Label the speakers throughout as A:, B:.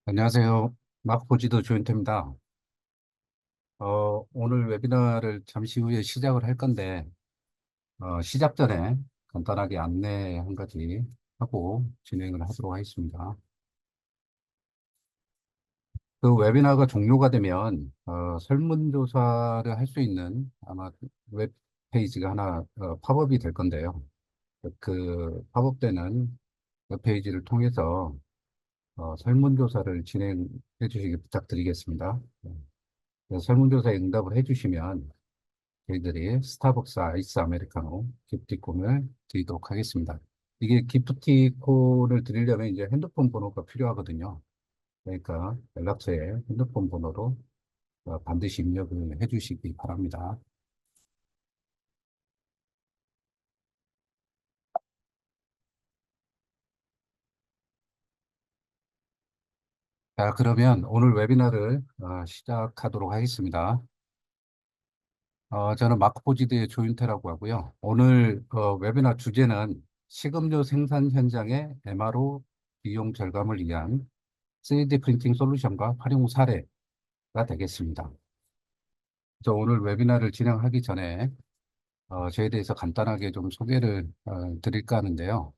A: 안녕하세요. 마크포지도 조인태입니다. 오늘 웨비나를 잠시 후에 시작을 할 건데, 시작 전에 간단하게 안내 한 가지 하고 진행을 하도록 하겠습니다. 그 웨비나가 종료가 되면, 설문조사를 할 수 있는 아마 웹페이지가 하나, 팝업이 될 건데요. 그 팝업되는 웹페이지를 통해서, 설문조사를 진행해 주시기 부탁드리겠습니다. 그래서 설문조사에 응답을 해주시면 저희들이 스타벅스 아이스 아메리카노 기프티콘을 드리도록 하겠습니다. 이게 기프티콘을 드리려면 이제 핸드폰 번호가 필요하거든요. 그러니까 연락처에 핸드폰 번호로 반드시 입력을 해주시기 바랍니다. 자, 그러면 오늘 웨비나를 시작하도록 하겠습니다. 저는 마크포지드의 조윤태라고 하고요. 오늘 웨비나 주제는 식음료 생산 현장의 MRO 비용 절감을 위한 3D 프린팅 솔루션과 활용 사례가 되겠습니다. 오늘 웨비나를 진행하기 전에 저에 대해서 간단하게 좀 소개를 드릴까 하는데요.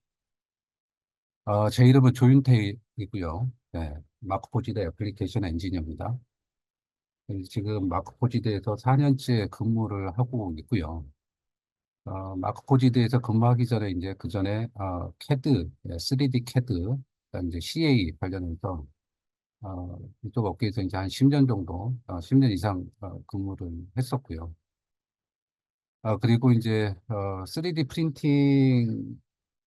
A: 제 이름은 조윤태이고요. 네, 마크포지드 애플리케이션 엔지니어입니다. 지금 마크포지드에서 4년째 근무를 하고 있고요. 마크포지드에서 근무하기 전에 이제 그 전에 CAD, 3D CAD, 그다음 이제 CA 관련해서 이쪽 업계에서 이제 한 10년 정도, 10년 이상 근무를 했었고요. 그리고 이제 3D 프린팅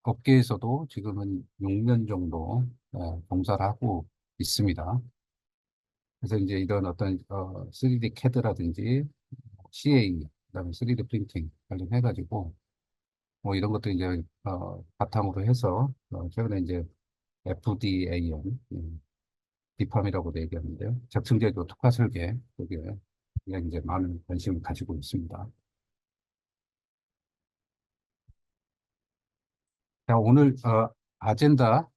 A: 업계에서도 지금은 6년 정도 봉사를 하고 있습니다. 그래서 이제 이런 어떤 3D CAD라든지 CA, 그다음에 3D 프린팅 관련해가지고 뭐 이런 것도 이제 바탕으로 해서 최근에 이제 FDAM, 디팜이라고 얘기하는데요. 적층제조 특화 설계 여기에 이제 많은 관심을 가지고 있습니다. 자, 오늘 아젠다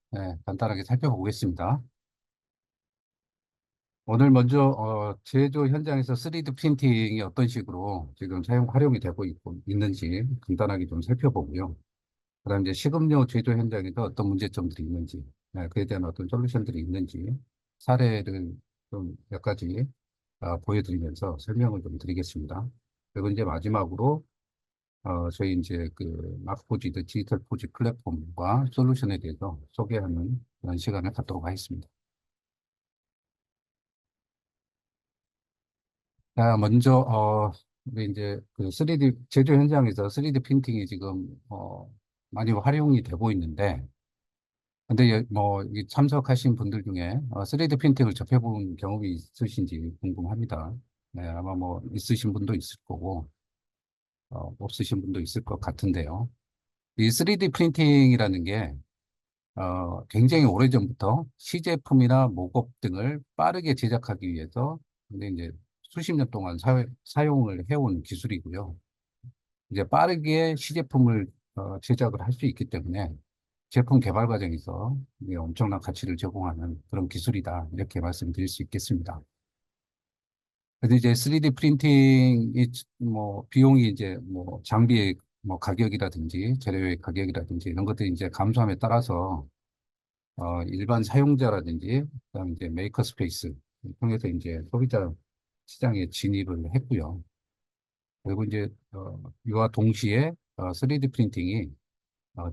A: 간단하게 살펴보겠습니다. 오늘 먼저 제조 현장에서 3D 프린팅이 어떤 식으로 지금 활용이 되고 있는지 간단하게 좀 살펴보고요. 그다음 이제 식음료 제조 현장에서 어떤 문제점들이 있는지, 그에 대한 어떤 솔루션들이 있는지 사례를 좀 몇 가지 보여드리면서 설명을 좀 드리겠습니다. 그리고 이제 마지막으로 저희 이제 그 마크포지드 디지털 포지 플랫폼과 솔루션에 대해서 소개하는 그런 시간을 갖도록 하겠습니다. 자, 먼저 우리 이제 그 3D 제조 현장에서 3D 프린팅이 지금 많이 활용이 되고 있는데, 근데 이 참석하신 분들 중에 3D 프린팅을 접해본 경험이 있으신지 궁금합니다. 네, 아마 뭐 있으신 분도 있을 거고 없으신 분도 있을 것 같은데요. 이 3D 프린팅이라는 게 굉장히 오래전부터 시제품이나 모업 등을 빠르게 제작하기 위해서 근데 이제 수십 년 동안 사용을 해온 기술이고요. 이제 빠르게 시제품을 제작을 할 수 있기 때문에 제품 개발 과정에서 이게 엄청난 가치를 제공하는 그런 기술이다. 이렇게 말씀드릴 수 있겠습니다. 그래서 이제 3D 프린팅이 뭐 비용이 이제 뭐 장비의 뭐 가격이라든지 재료의 가격이라든지 이런 것들이 이제 감소함에 따라서 일반 사용자라든지 그다음에 이제 메이커 스페이스 통해서 이제 소비자 시장에 진입을 했고요. 그리고 이제 이와 동시에 3D 프린팅이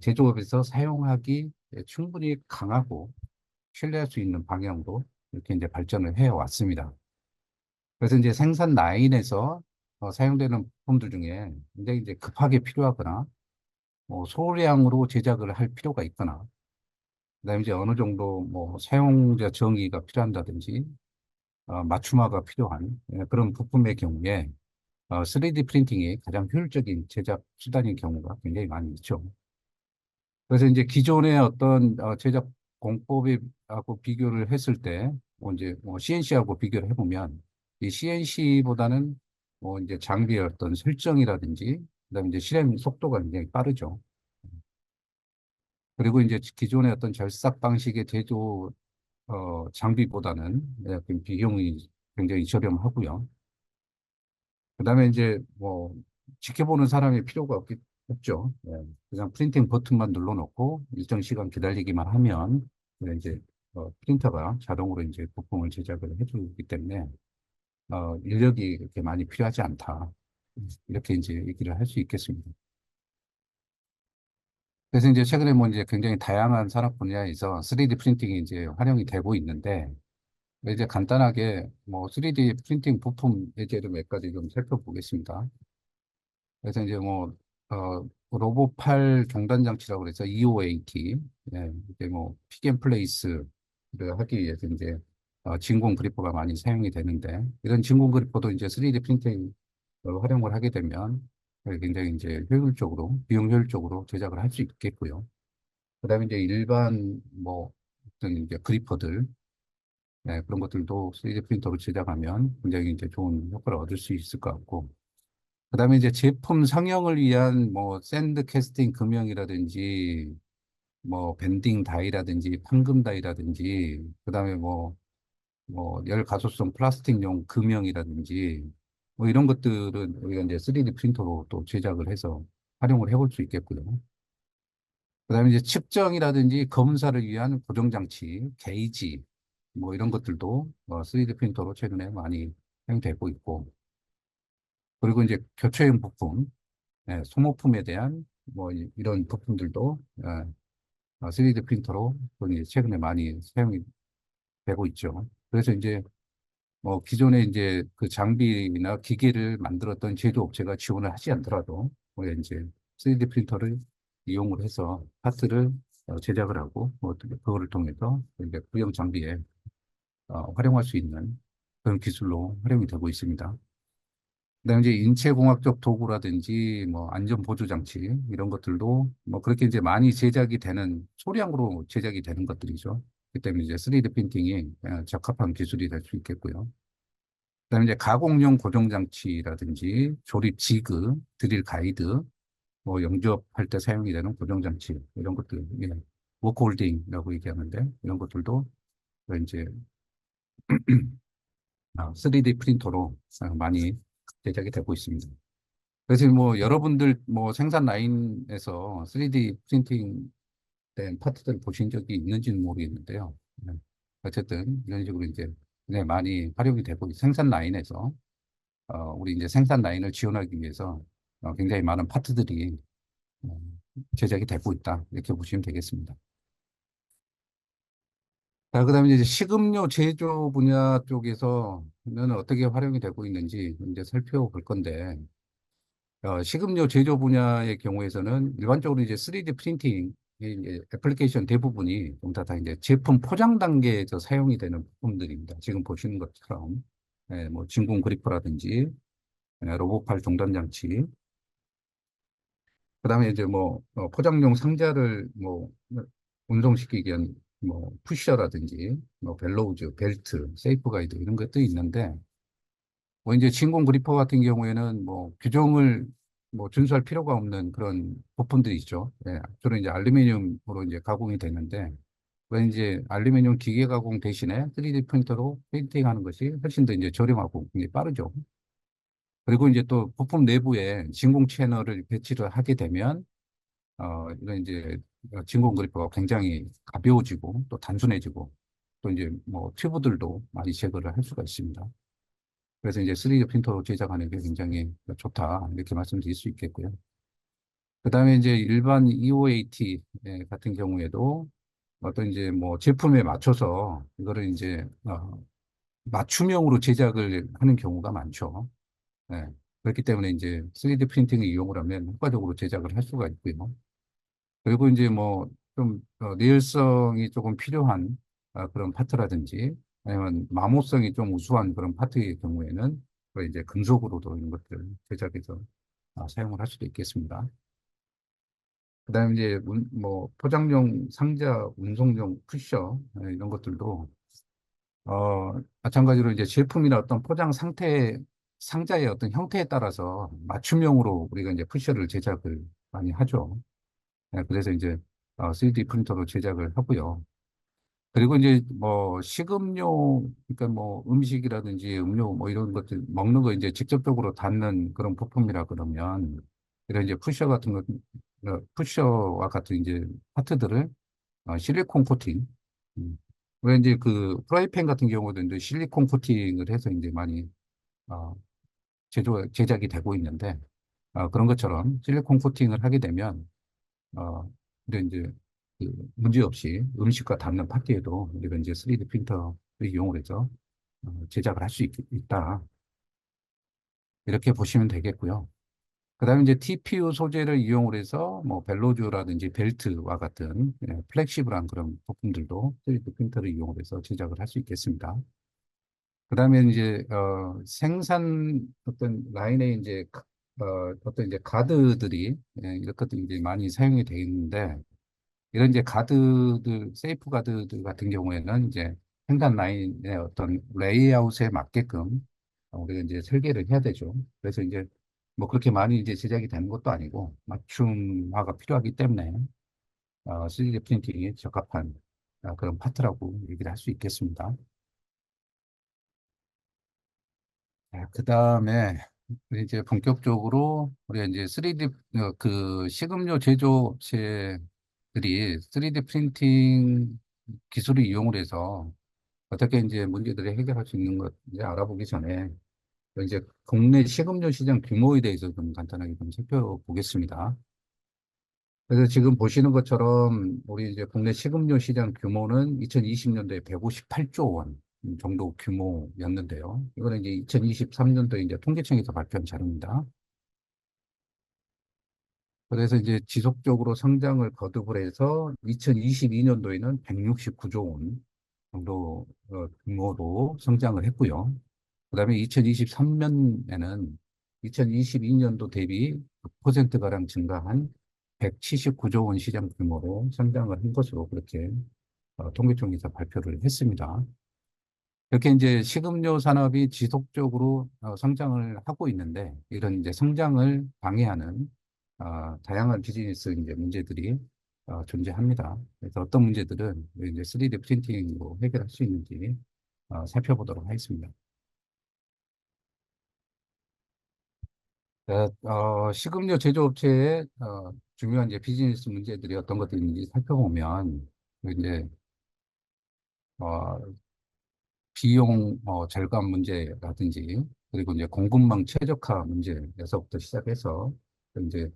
A: 제조업에서 사용하기 충분히 강하고 신뢰할 수 있는 방향으로 이렇게 이제 발전을 해 왔습니다. 그래서 이제 생산 라인에서 사용되는 부품들 중에 굉장히 이제 급하게 필요하거나 뭐 소량으로 제작을 할 필요가 있거나 그다음에 이제 어느 정도 뭐 사용자 정의가 필요한다든지 맞춤화가 필요한 그런 부품의 경우에 3D 프린팅이 가장 효율적인 제작 수단인 경우가 굉장히 많이 있죠. 그래서 이제 기존의 어떤 제작 공법하고 비교를 했을 때, 뭐 이제 뭐 CNC하고 비교를 해보면, 이 CNC보다는 뭐 이제 장비의 어떤 설정이라든지, 그다음에 이제 실행 속도가 굉장히 빠르죠. 그리고 이제 기존의 어떤 절삭 방식의 제조 장비보다는 그 비용이 굉장히 저렴하고요. 그다음에 이제 뭐 지켜보는 사람이 필요가 없죠. 예. 그냥 프린팅 버튼만 눌러놓고 일정 시간 기다리기만 하면 이제 프린터가 자동으로 이제 부품을 제작을 해주기 때문에 인력이 이렇게 많이 필요하지 않다. 이렇게 이제 얘기를 할 수 있겠습니다. 그래서 이제 최근에 뭐 이제 굉장히 다양한 산업 분야에서 3D 프린팅이 이제 활용이 되고 있는데 이제 간단하게 뭐 3D 프린팅 부품 예제를 몇 가지 좀 살펴보겠습니다. 그래서 이제 뭐, 로봇팔 종단 장치라고 그래서 EOAT, 이제 뭐, 픽앤플레이스를 하기 위해서 이제, 진공 그리퍼가 많이 사용이 되는데, 이런 진공 그리퍼도 이제 3D 프린팅 활용을 하게 되면 굉장히 이제 효율적으로, 비용 효율적으로 제작을 할 수 있겠고요. 그 다음에 이제 일반 뭐, 어떤 이제 그리퍼들, 그런 것들도 3D 프린터로 제작하면 굉장히 이제 좋은 효과를 얻을 수 있을 것 같고, 그다음에 이제 제품 상용을 위한 뭐 샌드 캐스팅 금형이라든지 뭐 밴딩 다이라든지 판금 다이라든지 그다음에 뭐 열 가소성 플라스틱용 금형이라든지 뭐 이런 것들은 우리가 이제 3D 프린터로 또 제작을 해서 활용을 해볼 수 있겠고요. 그다음에 이제 측정이라든지 검사를 위한 고정 장치, 게이지 뭐 이런 것들도 3D 프린터로 최근에 많이 사용되고 있고 그리고 이제 교체용 부품 소모품에 대한 뭐 이런 부품들도 3D 프린터로 이제 최근에 많이 사용이 되고 있죠. 그래서 이제 뭐 기존에 이제 그 장비나 기계를 만들었던 제조업체가 지원을 하지 않더라도 우리가 이제 3D 프린터를 이용을 해서 파트를 제작을 하고 뭐 그거를 통해서 이제 구형 장비에 활용할 수 있는 그런 기술로 활용이 되고 있습니다. 그다음에 이제 인체공학적 도구라든지 뭐 안전 보조 장치 이런 것들도 뭐 그렇게 이제 많이 제작이 되는 소량으로 제작이 되는 것들이죠. 그렇기 때문에 이제 3D 프린팅이 적합한 기술이 될 수 있겠고요. 그다음에 이제 가공용 고정 장치라든지 조립 지그, 드릴 가이드, 뭐 영접할 때 사용이 되는 고정 장치 이런 것들, 워크홀딩이라고 얘기하는데 이런 것들도 이제 3D 프린터로 많이 제작이 되고 있습니다. 그래서 뭐 여러분들 뭐 생산 라인에서 3D 프린팅 된 파트들을 보신 적이 있는지는 모르겠는데요. 어쨌든 이런 식으로 이제 많이 활용이 되고 생산 라인에서 우리 이제 생산 라인을 지원하기 위해서 굉장히 많은 파트들이 어, 제작이 되고 있다 이렇게 보시면 되겠습니다. 자, 그다음에 이제 식음료 제조 분야 쪽에서는 어떻게 활용이 되고 있는지 이제 살펴볼 건데 식음료 제조 분야의 경우에서는 일반적으로 이제 3D 프린팅 이제 애플리케이션 대부분이 다 이제 제품 포장 단계에서 사용이 되는 부품들입니다. 지금 보시는 것처럼 뭐 진공 그리퍼라든지 로봇팔 종단 장치, 그다음에 이제 뭐 포장용 상자를 뭐 운송시키기 위한 뭐 푸셔라든지 뭐 벨로우즈, 벨트, 세이프 가이드 이런 것도 있는데 뭐 이제 진공 그리퍼 같은 경우에는 뭐 규정을 뭐 준수할 필요가 없는 그런 부품들이 있죠. 주로 이제 알루미늄으로 이제 가공이 되는데 왜 이제 알루미늄 기계 가공 대신에 3D 프린터로 페인팅하는 것이 훨씬 더 이제 저렴하고 굉장히 빠르죠. 그리고 이제 또 부품 내부에 진공 채널을 배치를 하게 되면 이런 이제 진공 그리퍼가 굉장히 가벼워지고 또 단순해지고 또 이제 뭐 튜브들도 많이 제거를 할 수가 있습니다. 그래서 이제 3D 프린터로 제작하는 게 굉장히 좋다. 이렇게 말씀드릴 수 있겠고요. 그 다음에 이제 일반 EOAT 같은 경우에도 어떤 이제 뭐 제품에 맞춰서 이거를 이제 맞춤형으로 제작을 하는 경우가 많죠. 예. 그렇기 때문에 이제 3D 프린팅을 이용을 하면 효과적으로 제작을 할 수가 있고요. 그리고 이제 뭐 좀 내열성이 조금 필요한 그런 파트라든지 아니면 마모성이 좀 우수한 그런 파트의 경우에는 그 이제 금속으로도 이런 것들을 제작해서 사용을 할 수도 있겠습니다. 그다음에 이제 뭐 포장용 상자, 운송용 쿠션 이런 것들도 마찬가지로 이제 제품이나 어떤 포장 상태, 상자의 어떤 형태에 따라서 맞춤형으로 우리가 이제 쿠션을 제작을 많이 하죠. 그래서 이제 3D 프린터로 제작을 하고요. 그리고 이제 뭐 식음료, 그러니까 뭐 음식이라든지 음료 뭐 이런 것들 먹는 거 이제 직접적으로 닿는 그런 부품이라 그러면 이런 이제 푸셔 같은 것, 푸셔와 같은 이제 파트들을 실리콘 코팅. 음. 왜 이제 그 프라이팬 같은 경우도 이제 실리콘 코팅을 해서 이제 많이 어, 제작이 되고 있는데 그런 것처럼 실리콘 코팅을 하게 되면 근데 이제 그 문제 없이 음식과 닿는 파티에도 우리가 이제 3D 프린터를 이용을 해서 제작을 할 수 있다. 이렇게 보시면 되겠고요. 그다음에 이제 TPU 소재를 이용을 해서 뭐 벨로즈라든지 벨트와 같은 플렉시블한 그런 부품들도 3D 프린터를 이용을 해서 제작을 할 수 있겠습니다. 그다음에 이제 생산 어떤 라인에 이제 어떤 이제 가드들이 이런 것들이 이제 많이 사용이 되어 있는데 이런 이제 가드들, 세이프 가드들 같은 경우에는 이제 생산 라인의 어떤 레이아웃에 맞게끔 우리가 이제 설계를 해야 되죠. 그래서 이제 뭐 그렇게 많이 이제 제작이 되는 것도 아니고 맞춤화가 필요하기 때문에 3D 프린팅에 적합한 그런 파트라고 얘기를 할 수 있겠습니다. 그 다음에 이제 본격적으로 우리가 이제 3D 그 식음료 제조업체들이 3D 프린팅 기술을 이용을 해서 어떻게 이제 문제들을 해결할 수 있는 것 이제 알아보기 전에 이제 국내 식음료 시장 규모에 대해서 좀 간단하게 좀 살펴보겠습니다. 그래서 지금 보시는 것처럼 우리 이제 국내 식음료 시장 규모는 2020년도에 158조 원 정도 규모였는데요. 이거는 이제 2023년도에 이제 통계청에서 발표한 자료입니다. 그래서 이제 지속적으로 성장을 거듭을 해서 2022년도에는 169조 원 정도 규모로 성장을 했고요. 그다음에 2023년에는 2022년도 대비 6%가량 증가한 179조 원 시장 규모로 성장을 한 것으로 그렇게 통계청에서 발표를 했습니다. 이렇게 이제 식음료 산업이 지속적으로 성장을 하고 있는데 이런 이제 성장을 방해하는 다양한 비즈니스 이제 문제들이 존재합니다. 그래서 어떤 문제들은 이제 3D 프린팅으로 해결할 수 있는지 살펴보도록 하겠습니다. 식음료 제조업체의 중요한 이제 비즈니스 문제들이 어떤 것들이 있는지 살펴보면 이제 어, 비용 절감 문제라든지 그리고 이제 공급망 최적화 문제에서부터 시작해서 이제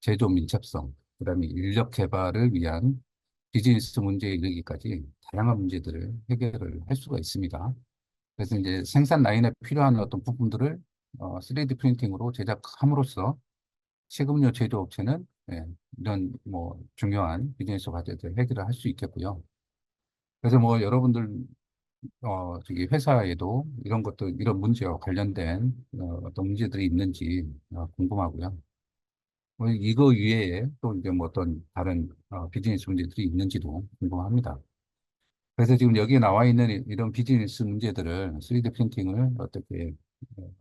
A: 제조 민첩성, 그다음에 인력 개발을 위한 비즈니스 문제에 이르기까지 다양한 문제들을 해결을 할 수가 있습니다. 그래서 이제 생산 라인에 필요한 어떤 부품들을 3D 프린팅으로 제작함으로써 식음료 제조업체는 이런 뭐 중요한 비즈니스 과제들 해결을 할 수 있겠고요. 그래서 뭐 여러분들 저기 회사에도 이런 것도 이런 문제와 관련된 어떤 문제들이 있는지 궁금하고요. 뭐 이거 위에 또 이제 뭐 어떤 다른 비즈니스 문제들이 있는지도 궁금합니다. 그래서 지금 여기에 나와 있는 이런 비즈니스 문제들을 3D 프린팅을 어떻게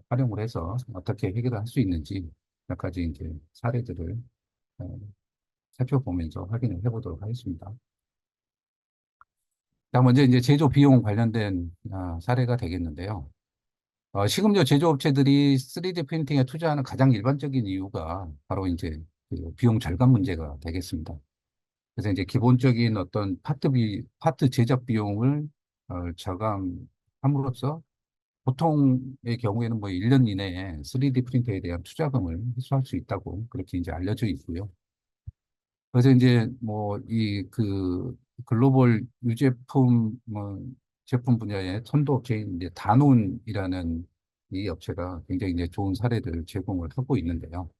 A: 활용을 해서 어떻게 해결을 할 수 있는지 몇 가지 이제 사례들을 어, 살펴보면서 확인을 해보도록 하겠습니다. 자, 먼저 이제 제조 비용 관련된 사례가 되겠는데요. 식음료 제조업체들이 3D 프린팅에 투자하는 가장 일반적인 이유가 바로 이제 그 비용 절감 문제가 되겠습니다. 그래서 이제 기본적인 어떤 파트 제작 비용을 절감함으로써 보통의 경우에는 뭐 1년 이내에 3D 프린터에 대한 투자금을 회수할 수 있다고 그렇게 이제 알려져 있고요. 그래서 이제 뭐 이 그 글로벌 유제품 뭐 제품 분야의 선도업체인 이제 다논이라는 이 업체가 굉장히 이제 좋은 사례를 제공을 하고 있는데요.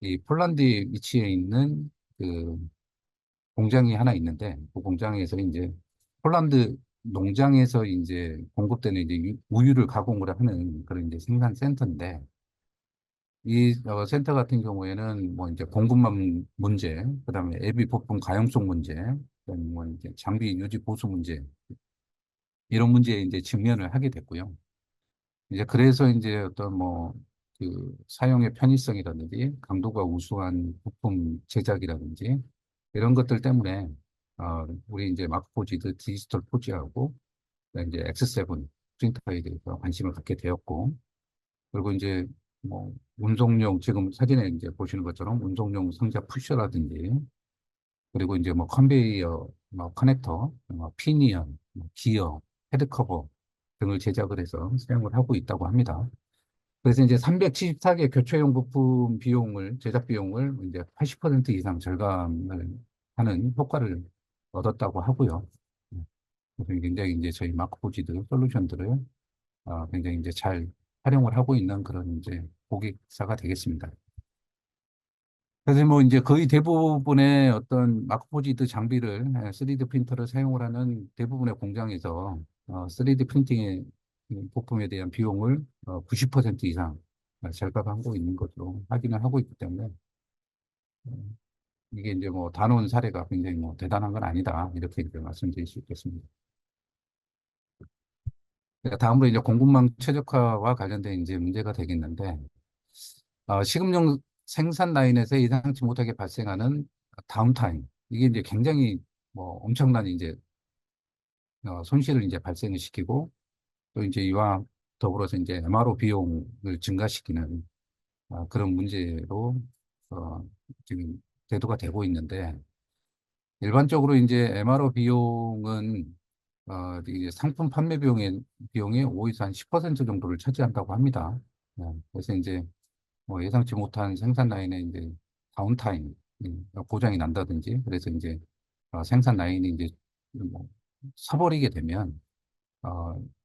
A: 이 폴란드에 위치해 있는 그 공장이 하나 있는데 그 공장에서 이제 폴란드 농장에서 이제 공급되는 이제 우유를 가공을 하는 그런 이제 생산 센터인데 이 센터 같은 경우에는 뭐 이제 공급망 문제, 그다음에 애비 부품 가용성 문제, 그다음에 뭐 이제 장비 유지 보수 문제 이런 문제에 이제 직면을 하게 됐고요. 이제 그래서 이제 어떤 뭐 그 사용의 편의성이라든지 강도가 우수한 부품 제작이라든지 이런 것들 때문에 우리 이제 마크포지드 디지털 포지하고 그다음에 이제 X7 프린터에 대해서 관심을 갖게 되었고, 그리고 이제 뭐 운송용 지금 사진에 이제 보시는 것처럼 운송용 상자 푸셔라든지, 그리고 이제 뭐 컨베이어, 뭐 커넥터, 뭐 피니언, 뭐 기어, 헤드 커버 등을 제작을 해서 사용을 하고 있다고 합니다. 그래서 이제 374개 교체용 부품 비용을, 제작 비용을 이제 80% 이상 절감을 하는 효과를 얻었다고 하고요. 그래서 굉장히 이제 저희 마크포지드 솔루션들을 굉장히 이제 잘 활용을 하고 있는 그런 이제 고객사가 되겠습니다. 그래서 뭐 이제 거의 대부분의 어떤 마크포지드 장비를 3D 프린터를 사용을 하는 대부분의 공장에서 3D 프린팅의 부품에 대한 비용을 90% 이상 절감하고 있는 것으로 확인을 하고 있기 때문에 어, 이게 이제 뭐 단원 사례가 굉장히 뭐 대단한 건 아니다 이렇게 이제 말씀드릴 수 있겠습니다. 다음으로 이제 공급망 최적화와 관련된 이제 문제가 되겠는데, 식음용 생산 라인에서 예상치 못하게 발생하는 다운타임. 이게 이제 굉장히 뭐 엄청난 이제 손실을 이제 발생을 시키고, 또 이제 이와 더불어서 이제 MRO 비용을 증가시키는 그런 문제로 어, 지금 대두가 되고 있는데, 일반적으로 이제 MRO 비용은 이게 상품 판매 비용의 5에서 한 10% 정도를 차지한다고 합니다. 그래서 이제 뭐 예상치 못한 생산 라인에 이제 다운타임, 고장이 난다든지, 그래서 이제 생산 라인이 이제 뭐 서버리게 되면,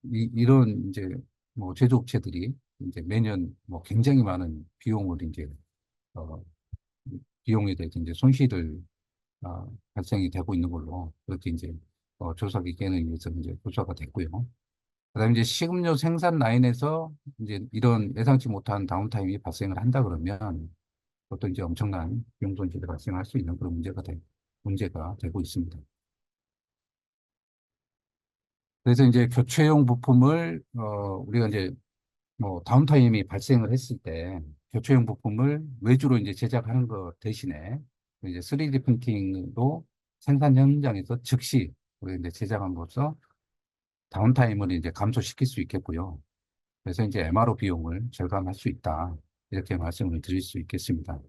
A: 이런 이제 뭐 제조업체들이 이제 매년 뭐 굉장히 많은 비용을 이제, 어, 비용에 대해서 이제 손실을 발생이 되고 있는 걸로 그렇게 이제 조사 기관에 의해서 이제 조사가 됐고요. 그다음에 이제 식음료 생산 라인에서 이제 이런 예상치 못한 다운타임이 발생을 한다 그러면 어떤 이제 엄청난 비용 손실이 발생할 수 있는 그런 문제가 되고 있습니다. 그래서 이제 교체용 부품을 우리가 이제 뭐 다운타임이 발생을 했을 때 교체용 부품을 외주로 이제 제작하는 것 대신에 이제 3D 프린팅으로 생산 현장에서 즉시 우리가 이제 제작함으로써 다운타임을 이제 감소시킬 수 있겠고요. 그래서 이제 MRO 비용을 절감할 수 있다. 이렇게 말씀을 드릴 수 있겠습니다.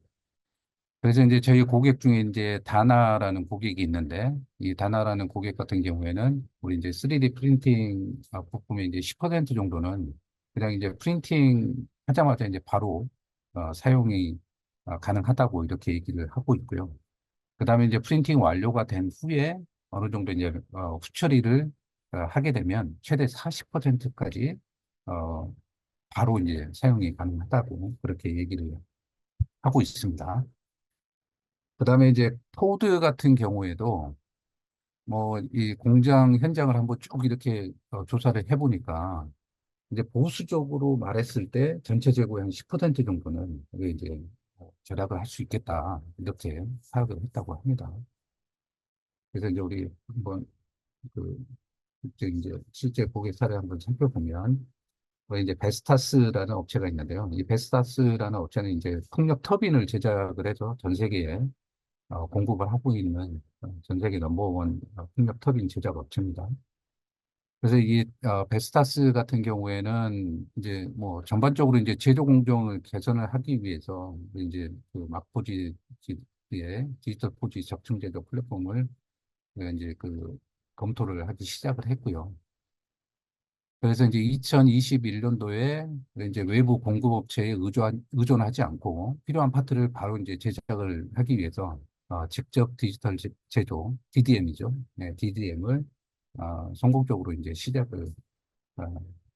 A: 그래서 이제 저희 고객 중에 이제 다나라는 고객이 있는데, 이 다나라는 고객 같은 경우에는 우리 이제 3D 프린팅 부품의 이제 10% 정도는 그냥 이제 프린팅 하자마자 이제 바로 사용이 가능하다고 이렇게 얘기를 하고 있고요. 그 다음에 이제 프린팅 완료가 된 후에 어느 정도 이제 후처리를 하게 되면 최대 40%까지 바로 이제 사용이 가능하다고 그렇게 얘기를 하고 있습니다. 그다음에 이제 포드 같은 경우에도 뭐 이 공장 현장을 한번 쭉 이렇게 조사를 해보니까 이제 보수적으로 말했을 때 전체 재고의 한 10% 정도는 이게 이제 절약을 할 수 있겠다 이렇게 파악을 했다고 합니다. 그래서 이제 우리 한번 그 이제 실제 고객 사례 한번 살펴보면 이제 베스타스라는 업체가 있는데요. 이 베스타스라는 업체는 이제 풍력 터빈을 제작을 해서 전 세계에 공급을 하고 있는 전 세계 넘버원 풍력 터빈 제작 업체입니다. 그래서 이 베스타스 같은 경우에는 이제 뭐 전반적으로 이제 제조 공정을 개선을 하기 위해서 이제 그 막포지의 디지털 포지 적층 제조 플랫폼을 이제 그 검토를 하기 시작을 했고요. 그래서 이제 2021년도에 이제 외부 공급업체에 의존하지 않고 필요한 파트를 바로 이제 제작을 하기 위해서 직접 디지털 제조, DDM이죠. 네, DDM을 성공적으로 이제 시작을 어,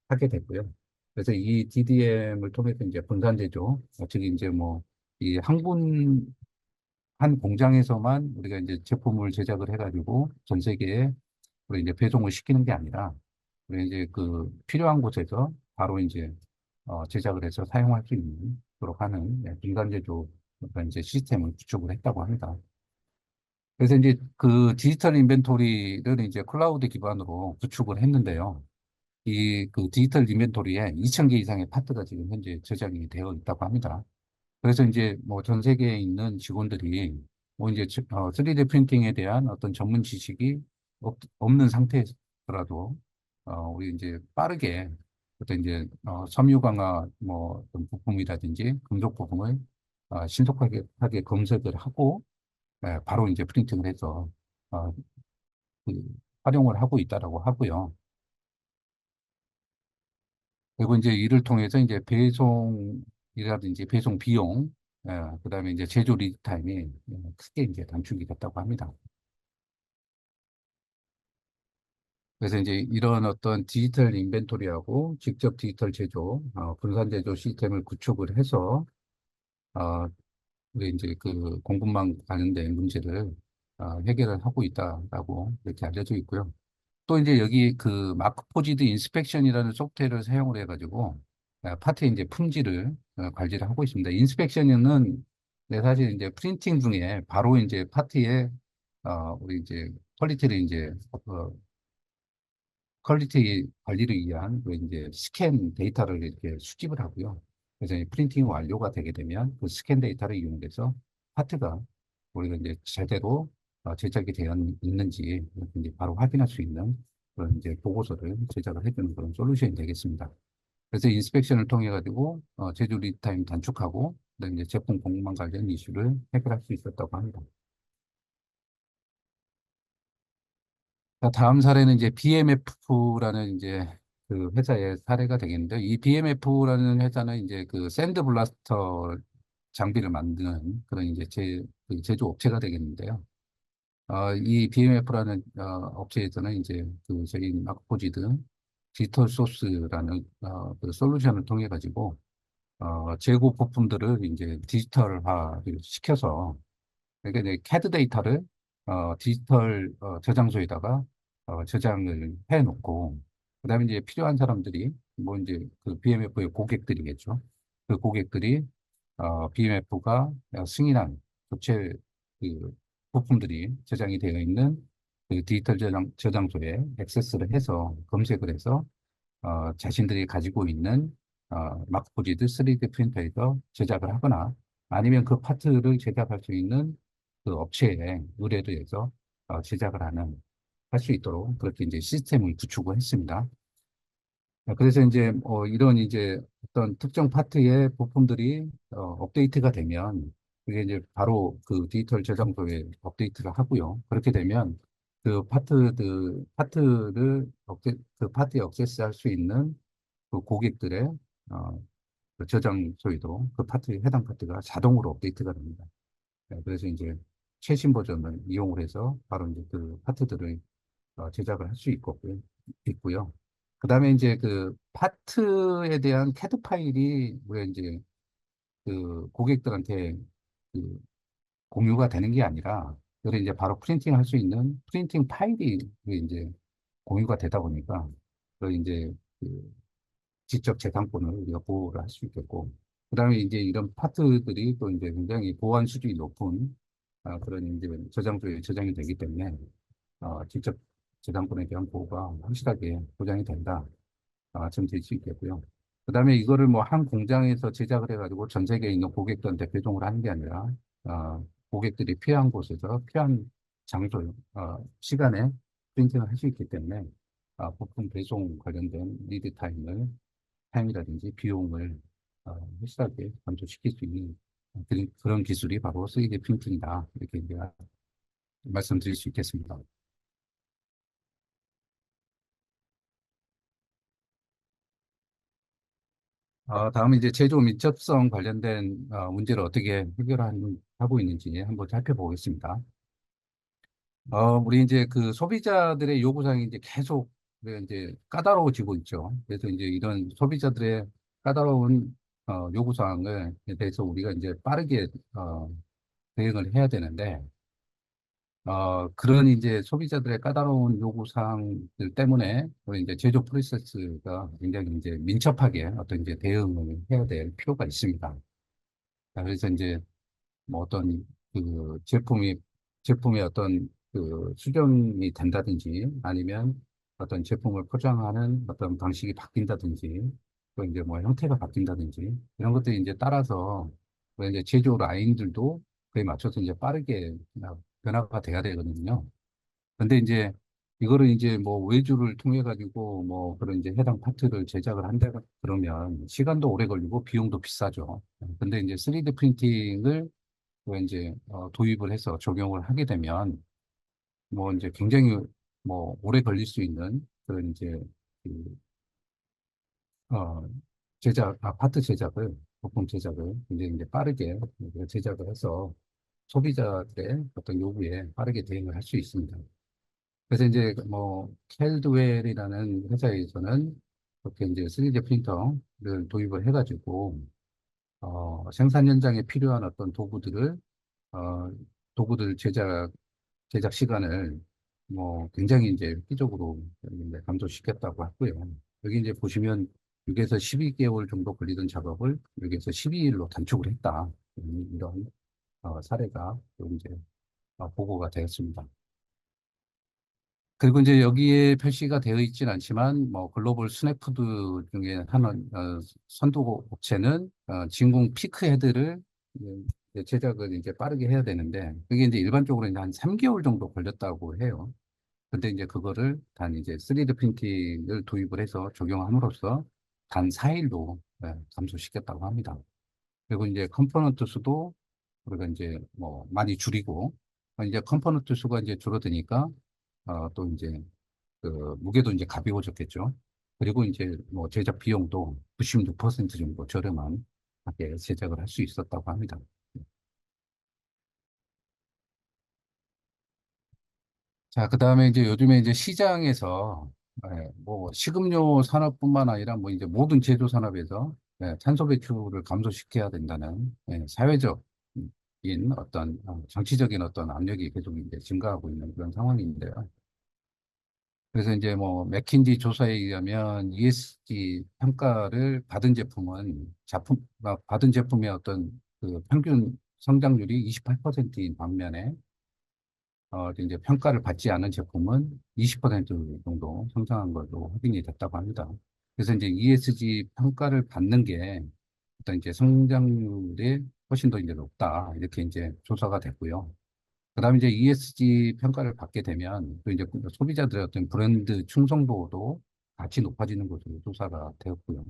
A: 하게 됐고요. 그래서 이 DDM을 통해서 이제 분산 제조, 즉 이제 뭐 이 한 공장에서만 우리가 이제 제품을 제작을 해가지고 전 세계에 우리 이제 배송을 시키는 게 아니라 우리 이제 그 필요한 곳에서 바로 이제 제작을 해서 사용할 수 있는 도록 하는 분산 제조 그런 이제 시스템을 구축을 했다고 합니다. 그래서 이제 그 디지털 인벤토리를 이제 클라우드 기반으로 구축을 했는데요. 이 그 디지털 인벤토리에 2,000개 이상의 파트가 지금 현재 제작이 되어 있다고 합니다. 그래서 이제 뭐 전 세계에 있는 직원들이 뭐 이제 3D 프린팅에 대한 어떤 전문 지식이 없는 상태더라도 우리 이제 빠르게 어떤 이제 섬유 강화 뭐 어떤 부품이라든지 금속 부품을 신속하게 하게 검색을 하고 바로 이제 프린팅을 해서 어, 그 활용을 하고 있다라고 하고요. 그리고 이제 이를 통해서 이제 배송이라든지 배송 비용, 그다음에 이제 제조 리드 타임이 크게 이제 단축이 됐다고 합니다. 그래서 이제 이런 어떤 디지털 인벤토리하고 직접 디지털 제조, 분산 제조 시스템을 구축을 해서 어, 우리 이제 그 공급망 관련된 문제를 해결을 하고 있다라고 이렇게 알려져 있고요. 또 이제 여기 그 마크포지드 인스펙션이라는 소프트웨어를 사용을 해가지고 파트의 이제 품질을 관리를 하고 있습니다. 인스펙션은 사실 이제 프린팅 중에 바로 이제 파트의 우리 이제 퀄리티를 이제 퀄리티 관리를 위한 그 이제 스캔 데이터를 이렇게 수집을 하고요. 그래서 이 프린팅 완료가 되게 되면 그 스캔 데이터를 이용해서 파트가 우리가 이제 제대로 제작이 되어 있는지 이제 바로 확인할 수 있는 그런 이제 보고서를 제작을 해주는 그런 솔루션이 되겠습니다. 그래서 인스펙션을 통해 가지고 제조 리드 타임 단축하고 그다음에 이제 제품 공급망 관련 이슈를 해결할 수 있었다고 합니다. 자, 다음 사례는 이제 BMF라는 이제 그 회사의 사례가 되겠는데, 이 BMF라는 회사는 이제 그 샌드 블라스터 장비를 만드는 그런 이제 그 제조업체가 되겠는데요. 이 BMF라는 업체에서는 이제 그 저희 마크포지드 디지털 소스라는 그 솔루션을 통해 가지고 재고 부품들을 이제 디지털화를 시켜서 그러니까 이제 캐드 데이터를 디지털 저장소에다가 저장을 해놓고 그다음에 이제 필요한 사람들이 뭐 이제 그 BMF의 고객들이겠죠. 그 고객들이 BMF가 승인한 교체 그 부품들이 저장이 되어 있는 그 디지털 저장소에 액세스를 해서 검색을 해서 자신들이 가지고 있는 마크포지드 3D 프린터에서 제작을 하거나 아니면 그 파트를 제작할 수 있는 그 업체에 의뢰를 해서 제작을 할 수 있도록 그렇게 이제 시스템을 구축을 했습니다. 그래서 이제 이런 이제 어떤 특정 파트의 부품들이 업데이트가 되면 그게 이제 바로 그 디지털 저장소에 업데이트를 하고요. 그렇게 되면 그 파트에 액세스할 수 있는 그 고객들의 그 저장소에도 그 해당 파트가 자동으로 업데이트가 됩니다. 그래서 이제 최신 버전을 이용을 해서 바로 이제 그 파트들을 제작을 할 수 있고요. 그 다음에 이제 그 파트에 대한 캐드 파일이 왜 이제 그 고객들한테 그 공유가 되는 게 아니라, 그걸 이제 바로 프린팅 할 수 있는 프린팅 파일이 이제 공유가 되다 보니까, 그 이제 그 직접 재산권을 우리가 보호를 할 수 있겠고, 그 다음에 이제 이런 파트들이 또 이제 굉장히 보안 수준이 높은 그런 이제 저장소에 저장이 되기 때문에 직접 저작권에 대한 보호가 확실하게 보장이 된다. 좀 될 수 있겠고요. 그 다음에 이거를 뭐 한 공장에서 제작을 해가지고 전 세계에 있는 고객들한테 배송을 하는 게 아니라, 고객들이 필요한 곳에서 필요한 장소, 시간에 프린팅을 할 수 있기 때문에, 부품 배송 관련된 타임이라든지 비용을 확실하게 감소시킬 수 있는 그런 기술이 바로 3D 프린팅이다. 이렇게 이제 말씀드릴 수 있겠습니다. 다음에 이제 제조 밀접성 관련된 문제를 어떻게 하고 있는지 한번 살펴보겠습니다. 우리 이제 그 소비자들의 요구사항이 이제 계속 이제 까다로워지고 있죠. 그래서 이제 이런 소비자들의 까다로운 요구사항을 대해서 우리가 이제 빠르게 대응을 해야 되는데, 그런 이제 소비자들의 까다로운 요구사항들 때문에 우리 이제 제조 프로세스가 굉장히 이제 민첩하게 어떤 이제 대응을 해야 될 필요가 있습니다. 그래서 이제 뭐 어떤 그 제품의 어떤 그 수정이 된다든지 아니면 어떤 제품을 포장하는 어떤 방식이 바뀐다든지 또 이제 뭐 형태가 바뀐다든지 이런 것들이 이제 따라서 뭐 이제 제조 라인들도 그에 맞춰서 이제 빠르게 변화가 돼야 되거든요. 근데 이제 이거를 이제 뭐 외주를 통해 가지고 뭐 그런 이제 해당 파트를 제작을 한다 그러면 시간도 오래 걸리고 비용도 비싸죠. 근데 이제 3D 프린팅을 그 이제 도입을 해서 적용을 하게 되면 뭐 이제 굉장히 뭐 오래 걸릴 수 있는 그런 이제 그, 어, 파트 제작을 부품 제작을 굉장히 이제 빠르게 제작을 해서 소비자들의 어떤 요구에 빠르게 대응을 할 수 있습니다. 그래서 이제 뭐 켈드웰이라는 회사에서는 그렇게 이제 3D 프린터를 도입을 해가지고 생산 현장에 필요한 어떤 어, 도구들 제작 시간을 뭐 굉장히 이제 획기적으로 이제 감소시켰다고 하고요. 여기 이제 보시면 6에서 12개월 정도 걸리던 작업을 6에서 12일로 단축을 했다. 이런 사례가 또 이제 보고가 되었습니다. 그리고 이제 여기에 표시가 되어 있진 않지만 뭐 글로벌 스냅푸드 중에 선도 업체는 진공 피크 헤드를 이제 제작을 이제 빠르게 해야 되는데 그게 이제 일반적으로 이제 한 3개월 정도 걸렸다고 해요. 근데 이제 그거를 단 이제 3D 프린팅을 도입을 해서 적용함으로써 단 4일로 감소시켰다고 합니다. 그리고 이제 컴포넌트 수도 우리가 이제 뭐 많이 줄이고 이제 컴포넌트 수가 이제 줄어드니까 또 이제 그 무게도 이제 가벼워졌겠죠. 그리고 이제 뭐 제작 비용도 96% 정도 저렴한 하게 제작을 할 수 있었다고 합니다. 자, 그다음에 이제 요즘에 이제 시장에서 뭐 식음료 산업뿐만 아니라 뭐 이제 모든 제조 산업에서 탄소 배출을 감소시켜야 된다는 사회적인 어떤 정치적인 어떤 압력이 계속 이제 증가하고 있는 그런 상황인데요. 그래서 이제 뭐 맥킨지 조사에 의하면 ESG 평가를 받은 제품은 받은 제품의 어떤 그 평균 성장률이 28%인 반면에 이제 평가를 받지 않은 제품은 20% 정도 성장한 걸로 확인이 됐다고 합니다. 그래서 이제 ESG 평가를 받는 게 어떤 이제 성장률이 훨씬 더 이제 높다 이렇게 이제 조사가 됐고요. 그다음에 이제 ESG 평가를 받게 되면 또 이제 소비자들의 어떤 브랜드 충성도도 같이 높아지는 것으로 조사가 되었고요.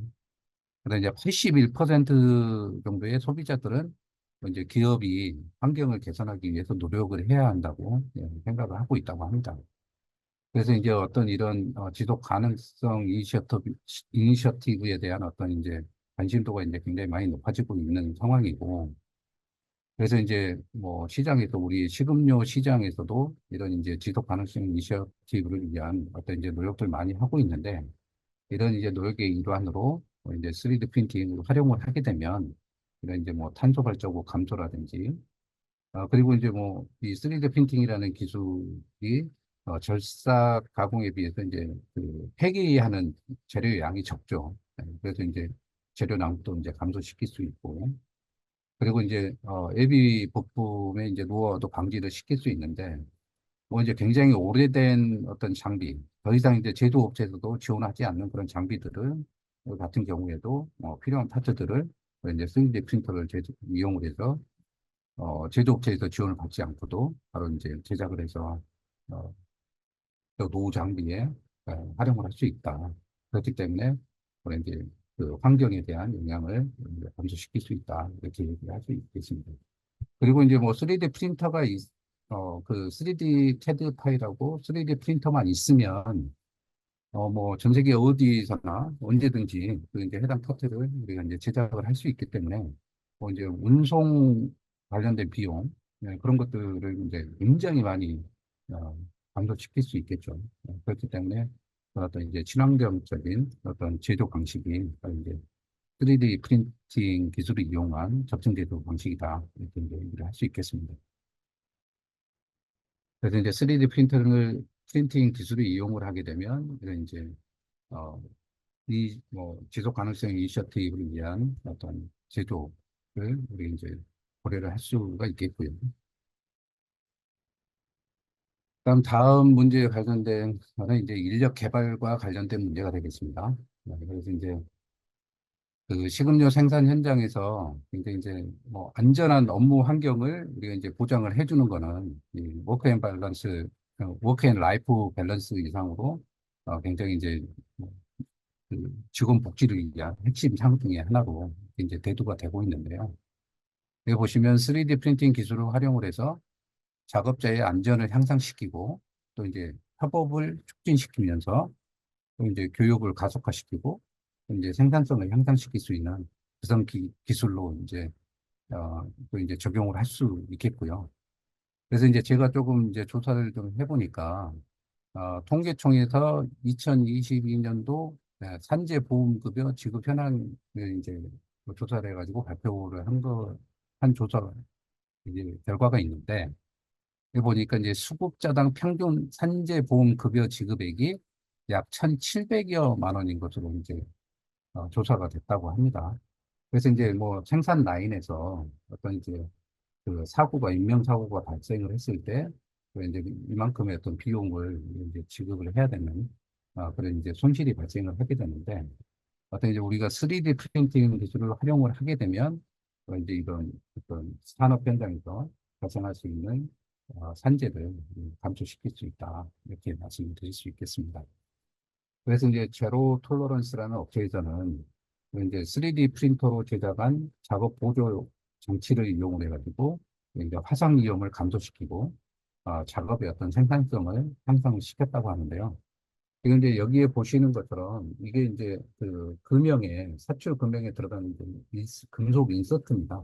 A: 그다음에 이제 81% 정도의 소비자들은 이제 기업이 환경을 개선하기 위해서 노력을 해야 한다고 생각을 하고 있다고 합니다. 그래서 이제 어떤 이런 지속 가능성 이니셔티브에 대한 어떤 이제 관심도가 이제 굉장히 많이 높아지고 있는 상황이고, 그래서 이제 뭐 시장에서 우리 식음료 시장에서도 이런 이제 지속 가능성 이니셔티브를 위한 어떤 이제 노력들 많이 하고 있는데 이런 이제 노력의 일환으로 이제 3D 프린팅을 활용을 하게 되면 이런 이제 뭐 탄소 발자국 감소라든지 그리고 이제 뭐 이 3D 프린팅이라는 기술이 절삭 가공에 비해서 이제 그 폐기하는 재료의 양이 적죠. 그래서 이제 재료 낭비도 이제 감소시킬 수 있고 그리고 이제 예비 부품의 이제 노후화도 방지를 시킬 수 있는데 뭐 이제 굉장히 오래된 어떤 장비, 더 이상 이제 제조업체에서도 지원하지 않는 그런 장비들을 같은 경우에도 필요한 파트들을 이제 3D 프린터를 이용을 해서 제조업체에서 지원을 받지 않고도 바로 이제 제작을 해서 어, 또 노후 장비에 활용을 할 수 있다. 그렇기 때문에 그런 이제 그 환경에 대한 영향을 이제 감소시킬 수 있다. 이렇게 얘기할 수 있겠습니다. 그리고 이제 뭐 3D 프린터가 그 3D CAD 파일하고 3D 프린터만 있으면 뭐 전 세계 어디서나 언제든지 그 이제 해당 파트를 우리가 이제 제작을 할 수 있기 때문에 뭐 이제 운송 관련된 비용 그런 것들을 이제 굉장히 많이 어, 감소시킬 수 있겠죠. 그렇기 때문에 어떤 이제 친환경적인 어떤 제조 방식이 이제 3D 프린팅 기술을 이용한 접점 제조 방식이다. 이렇게 이제 얘기를 할 수 있겠습니다. 그래서 이제 3D 프린팅 기술을 이용을 하게 되면 이런 이제 어, 이 뭐 지속 가능성 이니셔티브를 위한 어떤 제도를 우리 이제 고려를 할 수가 있겠고요. 다음 문제에 관련된 거는 이제 인력 개발과 관련된 문제가 되겠습니다. 그래서 이제 그 식음료 생산 현장에서 굉장히 이제 뭐 안전한 업무 환경을 우리가 이제 보장을 해주는 거는 이 워크 앤 밸런스, 워크 앤 라이프 밸런스 이상으로 굉장히 이제 뭐그 직원 복지를 위한 핵심 사항 중에 하나로 이제 대두가 되고 있는데요. 여기 보시면 3D 프린팅 기술을 활용을 해서 작업자의 안전을 향상시키고 또 이제 협업을 촉진시키면서 또 이제 교육을 가속화시키고 또 이제 생산성을 향상시킬 수 있는 구성 기술로 이제 또 이제 적용을 할 수 있겠고요. 그래서 이제 제가 조금 이제 조사를 좀 해보니까 통계청에서 2022년도 산재 보험급여 지급 현황을 이제 조사를 해가지고 발표를 한 조사 이제 결과가 있는데 여기 보니까 이제 수급자당 평균 산재 보험 급여 지급액이 약 1,700여 만 원인 것으로 이제 조사가 됐다고 합니다. 그래서 이제 뭐 생산 라인에서 어떤 이제 그 사고가 인명사고가 발생을 했을 때 이제 이만큼의 어떤 비용을 이제 지급을 해야 되는 그런 이제 손실이 발생을 하게 되는데 어떤 이제 우리가 3D 프린팅 기술을 활용을 하게 되면 이제 이런 어떤 산업 현장에서 발생할 수 있는 산재를 감소시킬 수 있다 이렇게 말씀을 드릴 수 있겠습니다. 그래서 이제 제로 톨러런스라는 업체에서는 이제 3D 프린터로 제작한 작업 보조 장치를 이용을 해가지고 이제 화상 위험을 감소시키고 작업의 어떤 생산성을 향상시켰다고 하는데요. 지금 이제 여기에 보시는 것처럼 이게 이제 그 금형에 사출 금형에 들어가는 이제 금속 인서트입니다.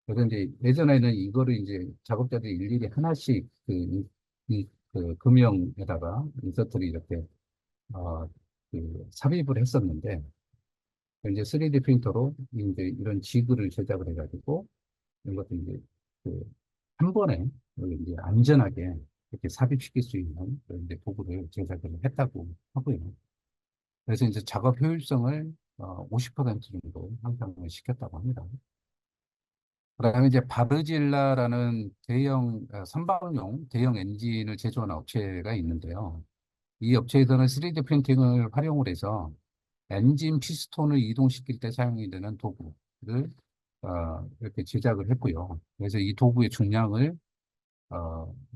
A: 그래서 이제 예전에는 이거를 이제 작업자들이 일일이 하나씩 그 금형에다가 인서트를 이렇게 어, 삽입을 했었는데 이제 3D 프린터로 이제 이런 지그를 제작을 해가지고 이런 것도 이제 한 번에 이제 안전하게 이렇게 삽입시킬 수 있는 그런 이제 도구를 제작을 했다고 하고요. 그래서 이제 작업 효율성을 50% 정도 향상을 시켰다고 합니다. 그다음에 이제 바르질라라는 대형 선박용 대형 엔진을 제조하는 업체가 있는데요. 이 업체에서는 3D 프린팅을 활용을 해서 엔진 피스톤을 이동시킬 때 사용이 되는 도구를 이렇게 제작을 했고요. 그래서 이 도구의 중량을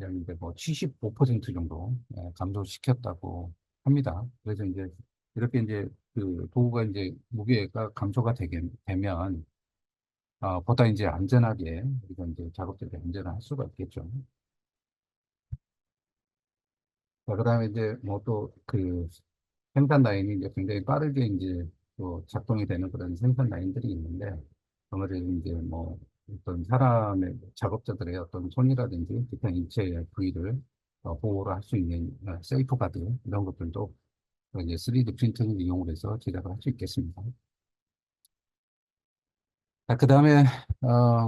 A: 약 이제 뭐 75% 정도 감소시켰다고 합니다. 그래서 이제 이렇게 이제 그 도구가 이제 무게가 감소가 되면 보다 이제 안전하게 우리가 이제 작업들이 안전할 수가 있겠죠. 자, 그다음에 이제 뭐 또 그 생산 라인이 이제 굉장히 빠르게 이제 또 작동이 되는 그런 생산 라인들이 있는데 아무래도 이제 뭐 어떤 사람의 작업자들의 어떤 손이라든지 기타 인체 부위를 보호를 할 수 있는 세이프 가드 이런 것들도 이제 3D 프린팅을 이용을 해서 제작을 할 수 있겠습니다. 자, 그다음에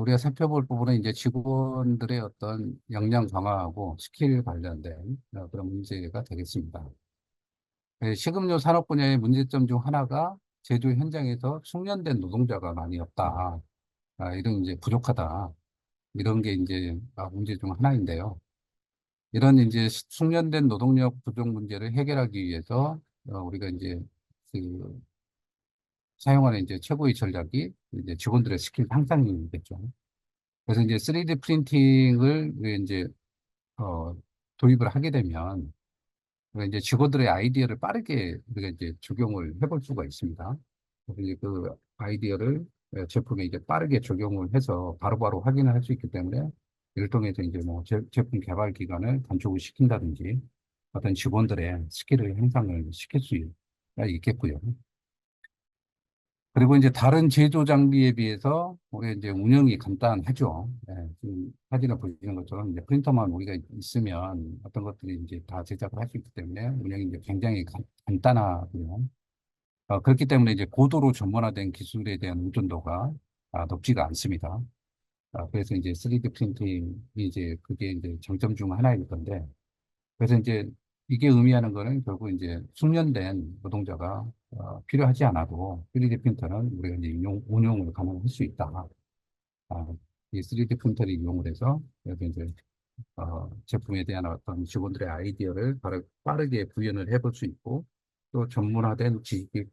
A: 우리가 살펴볼 부분은 이제 직원들의 어떤 역량 강화하고 스킬 관련된 그런 문제가 되겠습니다. 식음료 산업 분야의 문제점 중 하나가 제조 현장에서 숙련된 노동자가 많이 없다. 이런 이제 부족하다. 이런 게 이제 문제 중 하나인데요. 이런 이제 숙련된 노동력 부족 문제를 해결하기 위해서 우리가 이제 그 사용하는 이제 최고의 전략이 이제 직원들의 스킬 향상이겠죠. 그래서 이제 3D 프린팅을 이제 어, 도입을 하게 되면 이제 직원들의 아이디어를 빠르게 우리가 이제 적용을 해볼 수가 있습니다. 그래서 이제 그 아이디어를 제품에 이제 빠르게 적용을 해서 바로바로 확인을 할 수 있기 때문에 이를 통해서 이제 뭐 제품 개발 기간을 단축을 시킨다든지 어떤 직원들의 스킬을 향상을 시킬 수가 있겠고요. 그리고 이제 다른 제조 장비에 비해서 우리 이제 운영이 간단하죠. 지금 사진을 보시는 것처럼 이제 프린터만 우리가 있으면 어떤 것들이 이제 다 제작을 할 수 있기 때문에 운영이 이제 굉장히 간단하고요. 그렇기 때문에 이제 고도로 전문화된 기술에 대한 의존도가 높지가 않습니다. 그래서 이제 3D 프린팅이 이제 그게 이제 장점 중 하나일 건데 그래서 이제 이게 의미하는 거는 결국 이제 숙련된 노동자가 필요하지 않아도 3D 프린터는 우리가 이제 운용을 가능할 수 있다. 아, 이 3D 프린터를 이용을 해서 여기 이제 제품에 대한 어떤 직원들의 아이디어를 빠르게 구현을 해볼 수 있고 또 전문화된 지식이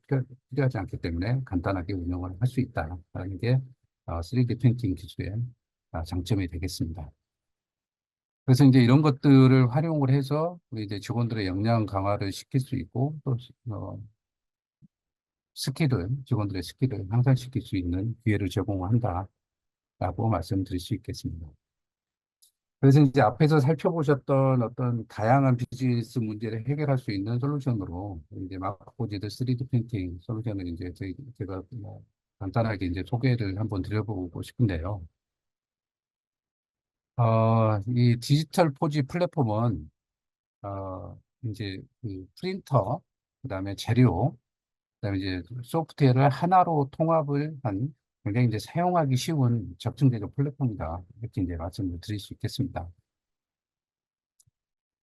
A: 필요하지 않기 때문에 간단하게 운영을 할 수 있다라는 게 3D 프린팅 기술의 장점이 되겠습니다. 그래서 이제 이런 것들을 활용을 해서 우리 이제 직원들의 역량 강화를 시킬 수 있고 또 직원들의 스킬을 향상시킬 수 있는 기회를 제공한다라고 말씀드릴 수 있겠습니다. 그래서 이제 앞에서 살펴보셨던 어떤 다양한 비즈니스 문제를 해결할 수 있는 솔루션으로 이제 마크포지드 3D 프린팅 솔루션을 이제 제가 뭐 간단하게 이제 소개를 한번 드려보고 싶은데요. 이 디지털 포지 플랫폼은 이제 그 프린터, 그다음에 재료, 그다음에 이제 소프트웨어를 하나로 통합을 한 굉장히 이제 사용하기 쉬운 적층제조 플랫폼이다. 이렇게 이제 말씀을 드릴 수 있겠습니다.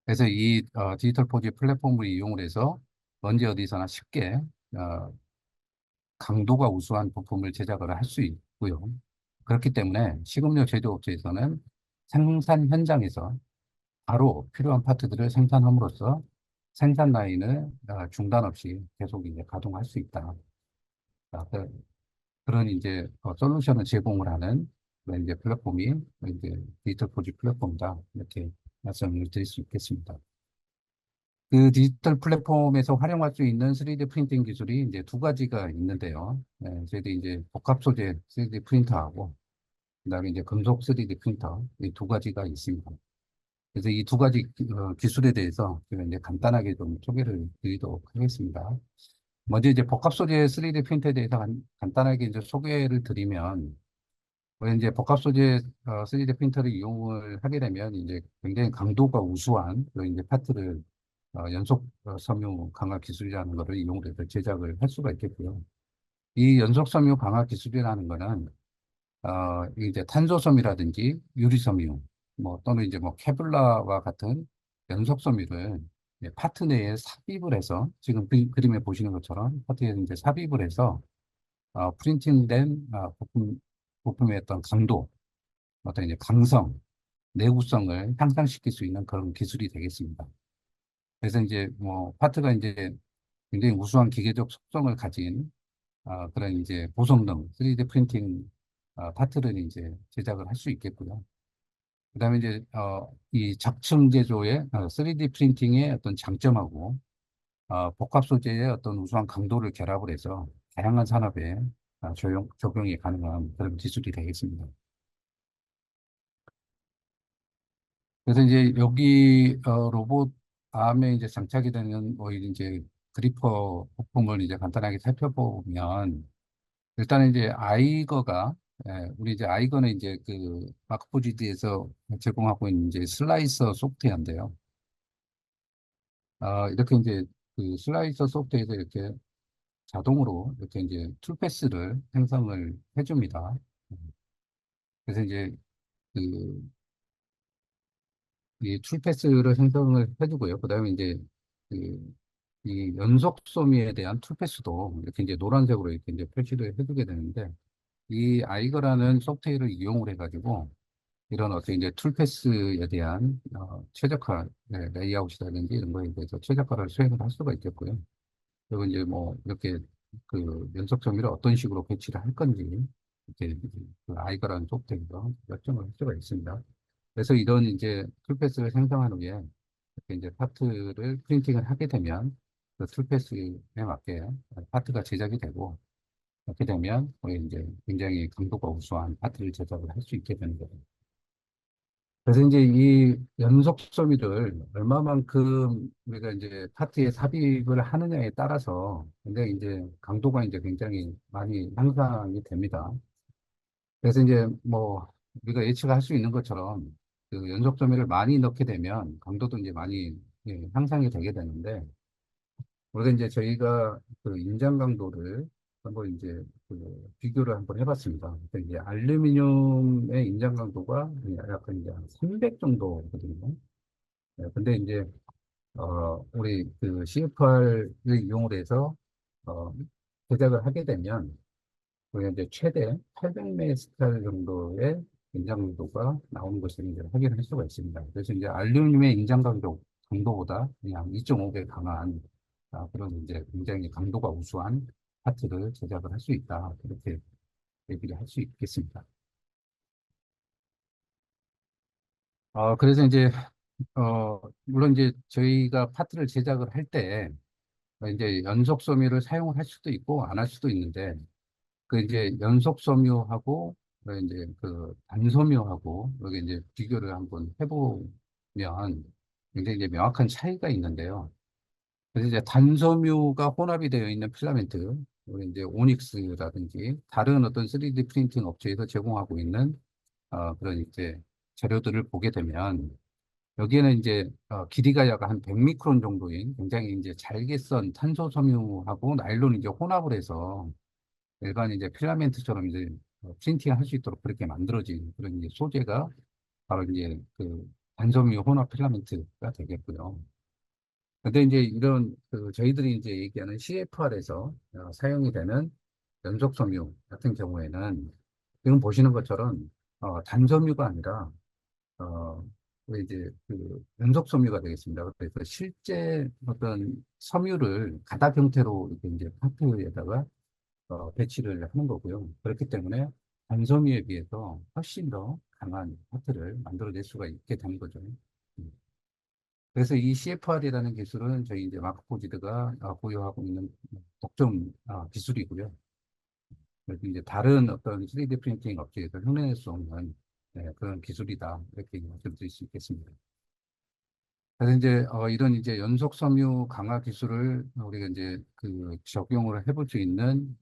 A: 그래서 이 디지털 포지 플랫폼을 이용을 해서 언제 어디서나 쉽게 어, 강도가 우수한 부품을 제작을 할 수 있고요. 그렇기 때문에 식음료 제조업체에서는 생산 현장에서 바로 필요한 파트들을 생산함으로써 생산 라인을 중단 없이 계속 이제 가동할 수 있다. 그런 이제 솔루션을 제공을 하는 그런 이제 플랫폼이 이제 디지털 포지 플랫폼이다. 이렇게 말씀을 드릴 수 있겠습니다. 그 디지털 플랫폼에서 활용할 수 있는 3D 프린팅 기술이 이제 두 가지가 있는데요. 네, 저희들이 이제 복합 소재 3D 프린터하고 그다음에 이제 금속 3D 프린터 이 두 가지가 있습니다. 그래서 이 두 가지 기술에 대해서 제가 이제 간단하게 좀 소개를 드리도록 하겠습니다. 먼저 이제 복합 소재 3D 프린터에 대해서 간단하게 이제 소개를 드리면 우리 이제 복합 소재 3D 프린터를 이용을 하게 되면 이제 굉장히 강도가 우수한 그런 이제 파트를 연속 섬유 강화 기술이라는 것을 이용해서 제작을 할 수가 있겠고요. 이 연속 섬유 강화 기술이라는 거는 이제 탄소섬유라든지 유리섬유, 뭐 또는 이제 뭐 케블라와 같은 연속 섬유를 이제 파트 내에 삽입을 해서 지금 그림에 보시는 것처럼 파트에 이제 삽입을 해서 프린팅된 부품의 어떤 강도, 어떤 이제 강성, 내구성을 향상시킬 수 있는 그런 기술이 되겠습니다. 그래서 이제 뭐 파트가 이제 굉장히 우수한 기계적 속성을 가진 그런 이제 고성능 3D 프린팅 파트를 이제 제작을 할 수 있겠고요. 그다음에 이제 이 적층 제조의 3D 프린팅의 어떤 장점하고 복합 소재의 어떤 우수한 강도를 결합을 해서 다양한 산업에 적용이 가능한 그런 기술이 되겠습니다. 그래서 이제 여기 로봇 암에 이제 장착이 되는 뭐 이제 그리퍼 부품을 이제 간단하게 살펴보면 일단은 이제 아이거가 우리 이제 아이거는 이제 그 마크포지드에서 제공하고 있는 이제 슬라이서 소프트웨어인데요. 이렇게 이제 그 슬라이서 소프트웨어에서 이렇게 자동으로 이렇게 이제 툴패스를 생성을 해줍니다. 그래서 이제 그 이 툴패스를 생성을 해주고요. 그다음에 이제 그 이 연속 소미에 대한 툴패스도 이렇게 이제 노란색으로 이렇게 이제 표시를 해주게 되는데 이 아이거라는 소프트웨어를 이용을 해가지고 이런 어떤 이제 툴패스에 대한 최적화 레이아웃이라든지 이런 거에 대해서 최적화를 수행을 할 수가 있겠고요. 그리고 이제 뭐 이렇게 그 연속 정의를 어떤 식으로 배치를 할 건지 이렇게 그 아이거라는 소프트웨어에서 결정을 할 수가 있습니다. 그래서 이런 이제 툴패스를 생성한 후에 이렇게 이제 파트를 프린팅을 하게 되면 그 툴패스에 맞게 파트가 제작이 되고 그렇게 되면 우리 이제 굉장히 강도가 우수한 파트를 제작을 할 수 있게 되는 거예요. 그래서 이제 이 연속 소비를 얼마만큼 우리가 이제 파트에 삽입을 하느냐에 따라서 굉장히 이제 강도가 이제 굉장히 많이 향상이 됩니다. 그래서 이제 뭐 우리가 예측할 수 있는 것처럼 그 연속 소비를 많이 넣게 되면 강도도 이제 많이 향상이 되게 되는데 우리가 이제 저희가 그 인장 강도를 한번 이제 그 비교를 한번 해봤습니다. 그러니까 이제 알루미늄의 인장 강도가 약간 이제 한 300 정도거든요. 네, 근데 이제 우리 그 CFR을 이용을 해서 어, 제작을 하게 되면 우리가 이제 최대 800메가스칼 정도의 인장 강도가 나오는 것을 이제 확인할 수가 있습니다. 그래서 이제 알루미늄의 인장 강도보다 그냥 2.5배 강한 그런 이제 굉장히 강도가 우수한 파트를 제작을 할 수 있다. 그렇게 얘기를 할 수 있겠습니다. 그래서 이제, 물론 이제 저희가 파트를 제작을 할 때, 이제 연속 섬유를 사용을 할 수도 있고, 안 할 수도 있는데, 그 이제 연속 섬유하고, 이제 그 단섬유하고, 여기 이제 비교를 한번 해보면, 굉장히 이제 명확한 차이가 있는데요. 그래서 이제 단섬유가 혼합이 되어 있는 필라멘트, 우리 이제 오닉스라든지 다른 어떤 3D 프린팅 업체에서 제공하고 있는 그런 이제 재료들을 보게 되면 여기에는 이제 길이가 약 한 100미크론 정도인 굉장히 이제 잘게 썬 탄소 섬유하고 나일론 이제 혼합을 해서 일반 이제 필라멘트처럼 이제 프린팅을 할 수 있도록 그렇게 만들어진 그런 이제 소재가 바로 이제 그 단섬유 혼합 필라멘트가 되겠고요. 근데 이제 이런 그 저희들이 이제 얘기하는 CFR에서 사용이 되는 연속 섬유 같은 경우에는 지금 보시는 것처럼 단섬유가 아니라 어, 왜 이제 그 연속 섬유가 되겠습니다. 그래서 실제 어떤 섬유를 가닥 형태로 이렇게 이제 파트에다가 배치를 하는 거고요. 그렇기 때문에 단섬유에 비해서 훨씬 더 강한 파트를 만들어낼 수가 있게 되는 거죠. 음. 그래서 이 CFR이라는 기술은 저희 이제 마크포지드가 보유하고 있는 독점 기술이고요. 그래서 이제 다른 어떤 3D 프린팅 업체에서 흉내낼 수 없는 그런 기술이다. 이렇게 말씀드릴 수 있겠습니다. 그래서 이제 이런 이제 연속 섬유 강화 기술을 우리가 이제 그 적용을 해볼 수 있는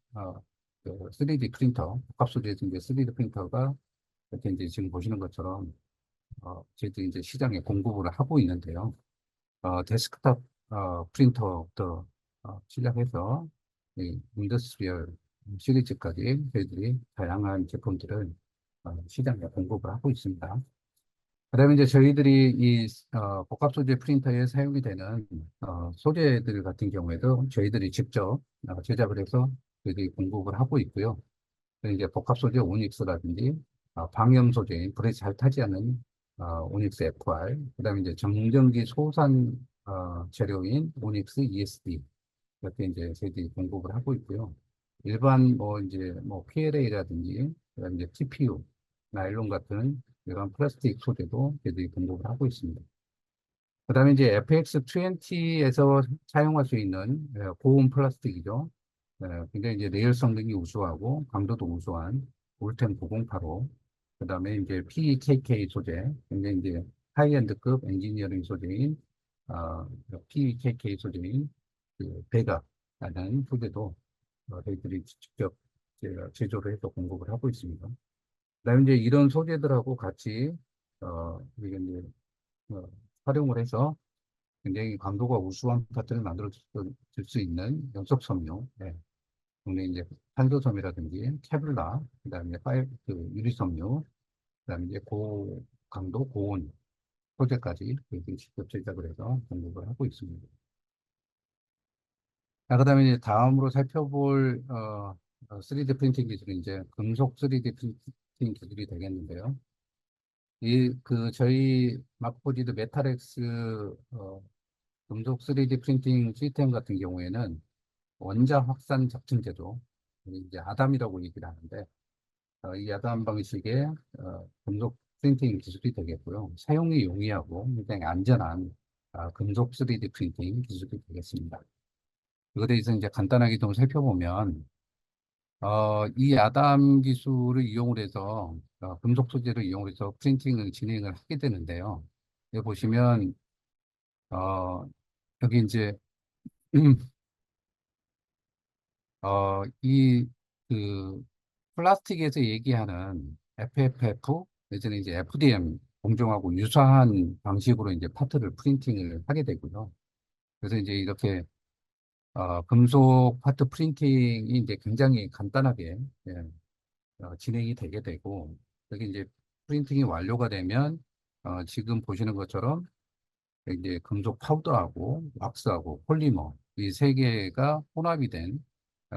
A: 그 3D 프린터, 복합 소재에서 이제 3D 프린터가 이렇게 이제 지금 보시는 것처럼 저희들이 이제 시장에 공급을 하고 있는데요. 데스크탑 프린터부터 시작해서 이 인더스트리얼 시리즈까지 저희들이 다양한 제품들을 시장에 공급을 하고 있습니다. 그다음에 이제 저희들이 이 복합 소재 프린터에 사용이 되는 소재들 같은 경우에도 저희들이 직접 제작을 해서 저희들이 공급을 하고 있고요. 그리고 이제 복합 소재 오닉스라든지 방염 소재인 불에 잘 타지 않는 오닉스 FR, 그다음에 이제 정전기 소산 재료인 오닉스 ESD 이렇게 이제 저희들이 공급을 하고 있고요. 일반 뭐 이제 뭐 PLA라든지 그다음에 이제 TPU, 나일론 같은 이런 플라스틱 소재도 저희들이 공급을 하고 있습니다. 그다음에 이제 FX20에서 사용할 수 있는 고온 플라스틱이죠. 굉장히 이제 내열 성능이 우수하고 강도도 우수한 울텐 908호. 그다음에 이제 PKK 소재, 굉장히 이제 하이엔드급 엔지니어링 소재인 PKK 소재인 그 베가라는 소재도 저희들이 직접 제조를 해서 공급을 하고 있습니다. 그다음에 이제 이런 소재들하고 같이 우리가 이제 어, 활용을 해서 굉장히 강도가 우수한 파트를 만들어 줄 수 있는 연속 섬유, 국내 이제 탄소 섬유라든지 케블라, 그다음에 그 유리 섬유, 그다음에 이제 고강도 고온 소재까지 저희들이 직접 제작을 해서 공급을 하고 있습니다. 자, 그다음에 이제 다음으로 살펴볼 3D 프린팅 기술은 이제 금속 3D 프린팅 기술이 되겠는데요. 이 그 저희 마크포지드 메탈엑스 금속 3D 프린팅 시스템 같은 경우에는 원자 확산 작품 제조, 이제 아담이라고 얘기를 하는데 이 아담 방식의 금속 프린팅 기술이 되겠고요. 사용이 용이하고 굉장히 안전한 금속 3D 프린팅 기술이 되겠습니다. 이거에 대해서 이제 간단하게 좀 살펴보면 이 아담 기술을 이용을 해서 금속 소재를 이용해서 프린팅을 진행을 하게 되는데요. 여기 보시면 어, 여기 이제 그 플라스틱에서 얘기하는 FFF, 예전에 이제 FDM 공정하고 유사한 방식으로 이제 파트를 프린팅을 하게 되고요. 그래서 이제 이렇게 금속 파트 프린팅이 이제 굉장히 간단하게 진행이 되게 되고, 여기 이제 프린팅이 완료가 되면 지금 보시는 것처럼 이제 금속 파우더하고 왁스하고 폴리머 이 세 개가 혼합이 된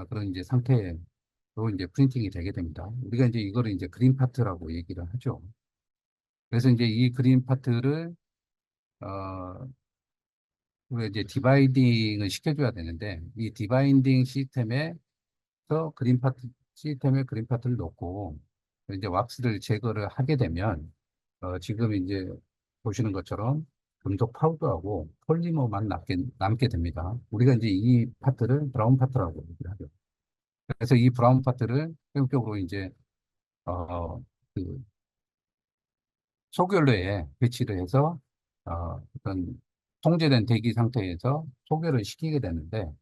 A: 그런 이제 상태로 이제 프린팅이 되게 됩니다. 우리가 이제 이거를 이제 그린 파트라고 얘기를 하죠. 그래서 이제 이 그린 파트를 어 우리가 이제 디바이딩을 시켜줘야 되는데 이 디바이딩 시스템에 시스템에서 그린 파트, 시스템에 그린 파트를 넣고, 이제 왁스를 제거를 하게 되면, 지금 이제 보시는 것처럼 금속 파우더하고 폴리머만 남게 됩니다. 우리가 이제 이 파트를 브라운 파트라고 얘기를 하죠. 그래서 이 브라운 파트를 본격적으로 이제, 그 소결로에 배치를 해서, 어떤 통제된 대기 상태에서 소결을 시키게 되는데,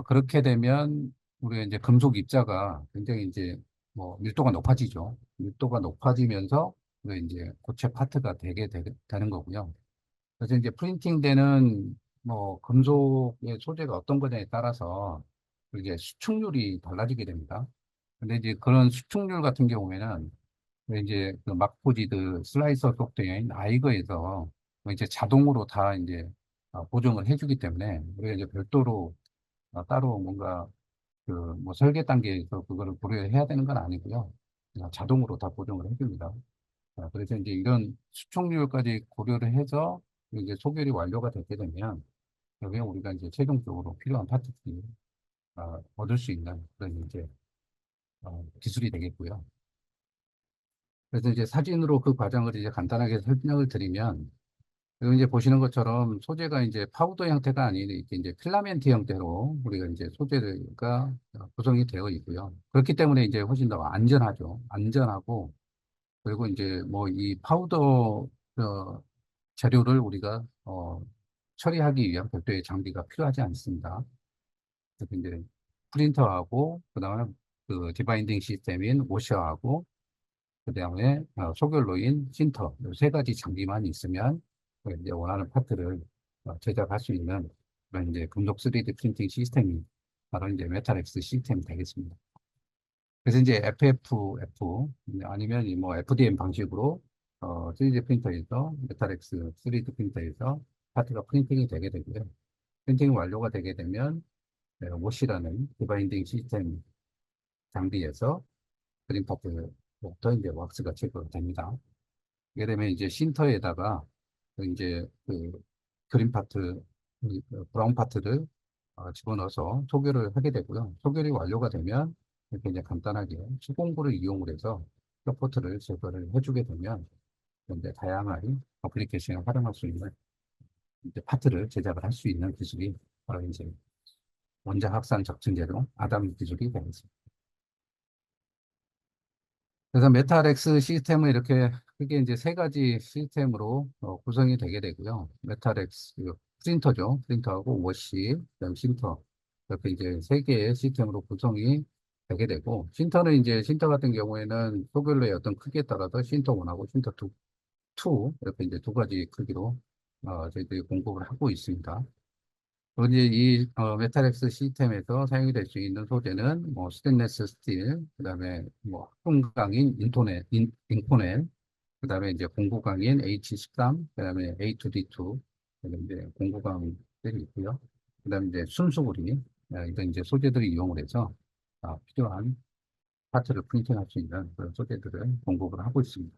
A: 그렇게 되면 우리가 이제 금속 입자가 굉장히 이제 뭐 밀도가 높아지죠. 밀도가 높아지면서 우리가 이제 고체 파트가 되는 거고요. 그래서 이제 프린팅되는 뭐 금속의 소재가 어떤 거냐에 따라서 이게 수축률이 달라지게 됩니다. 근데 이제 그런 수축률 같은 경우에는 이제 그 막포지드 슬라이서 소프트웨어인 아이거에서 뭐 이제 자동으로 다 이제 보정을 해주기 때문에 우리가 이제 별도로 따로 뭔가 그 뭐 설계 단계에서 그거를 고려해야 되는 건 아니고요. 그냥 자동으로 다 보정을 해줍니다. 그래서 이제 이런 수축률까지 고려를 해서 이제 소결이 완료가 되게 되면 여기에 우리가 이제 최종적으로 필요한 파트들이 얻을 수 있는 그런 이제 기술이 되겠고요. 그래서 이제 사진으로 그 과정을 이제 간단하게 설명을 드리면 여기 이제 보시는 것처럼 소재가 이제 파우더 형태가 아닌 이렇게 이제 필라멘트 형태로 우리가 이제 소재가 구성이 되어 있고요. 그렇기 때문에 이제 훨씬 더 안전하죠. 안전하고 그리고 이제 뭐 이 파우더 재료를 우리가 처리하기 위한 별도의 장비가 필요하지 않습니다. 그래서 이제 프린터하고 그다음에 그 디바인딩 시스템인 워셔하고 그다음에 소결로인 신터 이 세 가지 장비만 있으면 이제 원하는 파트를 제작할 수 있는 그런 이제 금속 3D 프린팅 시스템이 바로 이제 메탈엑스 시스템이 되겠습니다. 그래서 이제 FFF 아니면 이뭐 FDM 방식으로 3D 프린터에서 메탈엑스 3D 프린터에서 파트가 프린팅이 되게 되고요. 프린팅이 완료가 되게 되면 워시라는 디바인딩 시스템 장비에서 그린 파트부터 이제 왁스가 제거가 됩니다. 이게 되면 이제 신터에다가 이제 그 그린 파트, 브라운 파트를 집어넣어서 소결을 하게 되고요. 소결이 완료가 되면 이렇게 이제 간단하게 수공구를 이용을 해서 서포트를 제거를 해주게 되면 이제 다양한 어플리케이션에 활용할 수 있는 이제 파트를 제작을 할 수 있는 기술이 바로 이제 원자 확산 적층제로 아담 기술이 되겠습니다. 그래서 메탈엑스 시스템은 이렇게 크게 이제 세 가지 시스템으로 구성이 되게 되고요. 메탈엑스 프린터죠. 프린터하고 워시, 그다음 신터 이렇게 이제 세 개의 시스템으로 구성이 되게 되고 신터는 이제 신터 같은 경우에는 소별로의 어떤 크기에 따라서 신터 1하고 신터 2 이렇게 이제 두 가지 크기로 저희들이 공급을 하고 있습니다. 그리고 이제 이 메탈엑스 시스템에서 사용이 될 수 있는 소재는 뭐 스테인레스 스틸, 그다음에 뭐 합금강인 인코넬, 그다음에 이제 공구강인 H13, 그다음에 A2D2, 그다음에 이제 공구강들이 있고요. 그다음에 이제 순수구리 이런 이제 소재들을 이용을 해서 필요한 파트를 프린팅할 수 있는 그런 소재들을 공급을 하고 있습니다.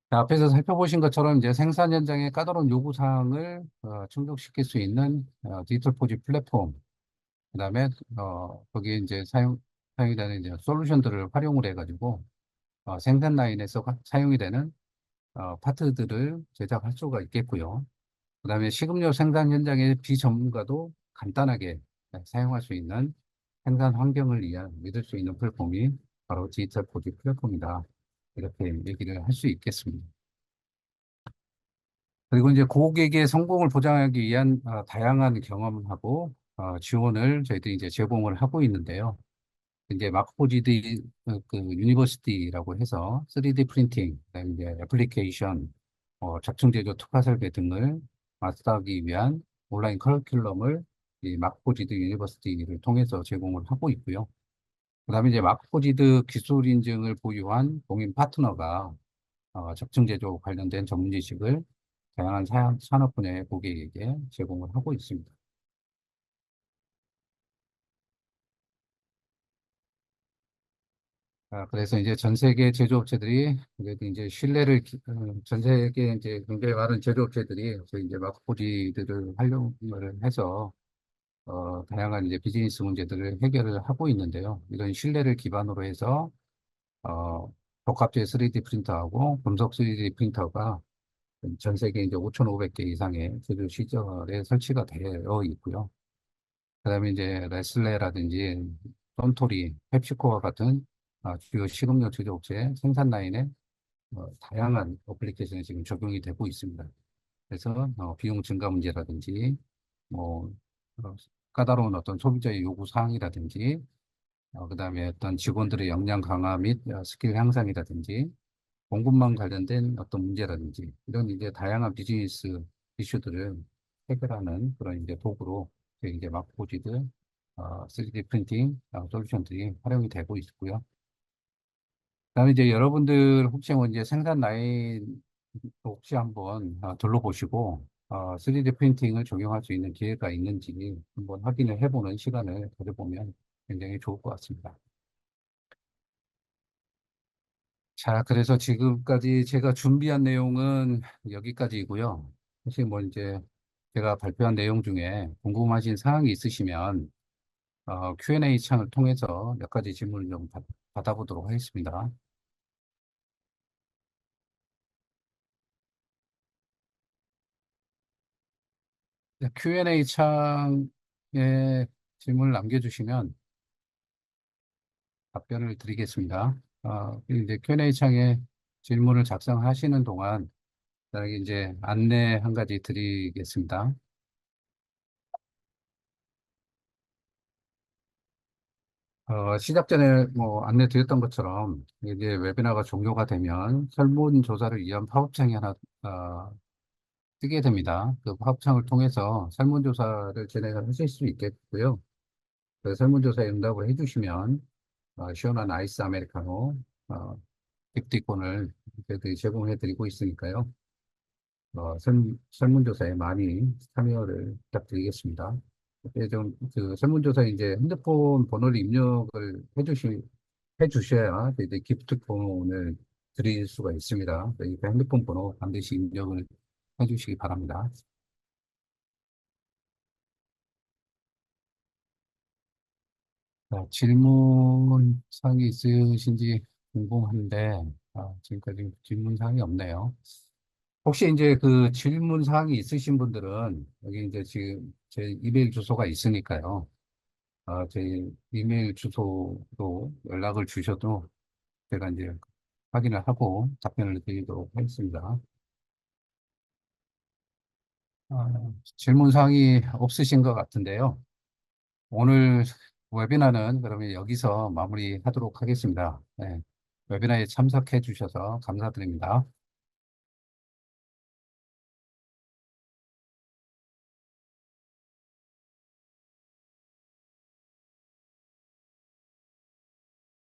A: 자, 앞에서 살펴보신 것처럼 이제 생산 현장의 까다로운 요구 사항을 충족시킬 수 있는 디지털 포지 플랫폼, 그다음에 거기에 이제 사용이 되는 이제 솔루션들을 활용을 해가지고 생산 라인에서 사용이 되는 파트들을 제작할 수가 있겠고요. 그다음에 식음료 생산 현장의 비전문가도 간단하게 사용할 수 있는 생산 환경을 위한 믿을 수 있는 플랫폼이 바로 디지털 포지 플랫폼이다. 이렇게 얘기를 할 수 있겠습니다. 그리고 이제 고객의 성공을 보장하기 위한 다양한 경험하고 지원을 저희들이 이제 제공을 하고 있는데요. 이제 마크포지드 그 유니버시티라고 해서 3D 프린팅, 그다음에 이제 애플리케이션, 작중 제조 특화 설계 등을 마스터하기 위한 온라인 커리큘럼을 이 마크포지드 유니버시티를 통해서 제공을 하고 있고요. 그다음에 이제 마크포지드 기술 인증을 보유한 공인 파트너가 적층 제조 관련된 전문 지식을 다양한 산업 분야의 고객에게 제공을 하고 있습니다. 그래서 이제 전 세계 제조업체들이 그래도 이제 전 세계 이제 굉장히 많은 제조업체들이 저희 이제 마크포지들을 활용을 해서 다양한 이제 비즈니스 문제들을 해결을 하고 있는데요. 이런 신뢰를 기반으로 해서 어, 복합재 3D 프린터하고 금속 3D 프린터가 전 세계 이제 5,500개 이상의 제조 시설에 설치가 되어 있고요. 그다음에 이제 레슬레라든지 썬토리, 펩시코와 같은 주요 식음료 제조업체 생산 라인에 다양한 어플리케이션이 지금 적용이 되고 있습니다. 그래서 비용 증가 문제라든지 뭐 어, 까다로운 어떤 소비자의 요구 사항이라든지 그다음에 어떤 직원들의 역량 강화 및 스킬 향상이라든지 공급망 관련된 어떤 문제라든지 이런 이제 다양한 비즈니스 이슈들을 해결하는 그런 이제 도구로 저희 이제 막보지드 3D 프린팅 솔루션들이 활용이 되고 있고요. 그다음에 이제 여러분들 혹시 뭐 이제 생산 라인 혹시 한번 둘러보시고 3D 프린팅을 적용할 수 있는 기회가 있는지 한번 확인을 해보는 시간을 가져보면 굉장히 좋을 것 같습니다. 자, 그래서 지금까지 제가 준비한 내용은 여기까지이고요. 혹시 뭐 이제 제가 발표한 내용 중에 궁금하신 사항이 있으시면 Q&A 창을 통해서 몇 가지 질문을 좀 받아보도록 하겠습니다. 네, Q&A 창에 질문을 남겨주시면 답변을 드리겠습니다. 이제 Q&A 창에 질문을 작성하시는 동안 저에게 이제 안내 한 가지 드리겠습니다. 시작 전에 뭐 안내 드렸던 것처럼 이제 웨비나가 종료가 되면 설문조사를 위한 팝업창이 하나 뜨게 됩니다. 그 팝업창을 통해서 설문조사를 진행하실 수 있겠고요. 그 설문조사에 응답을 해주시면 시원한 아이스 아메리카노 기프티콘을 저희들이 제공해 드리고 있으니까요. 설문조사에 많이 참여를 부탁드리겠습니다. 그 설문조사에 이제 핸드폰 번호를 입력을 해주셔야 이제 기프트콘을 드릴 수가 있습니다. 그러니까 핸드폰 번호 반드시 입력을 해주시기 바랍니다. 질문 사항이 있으신지 궁금한데, 지금까지 질문 사항이 없네요. 혹시 이제 그 질문 사항이 있으신 분들은 여기 이제 지금 제 이메일 주소가 있으니까요. 제 이메일 주소로 연락을 주셔도 제가 이제 확인을 하고 답변을 드리도록 하겠습니다. 질문 사항이 없으신 것 같은데요. 오늘 웨비나는 그러면 여기서 마무리하도록 하겠습니다. 네, 웨비나에 참석해 주셔서 감사드립니다.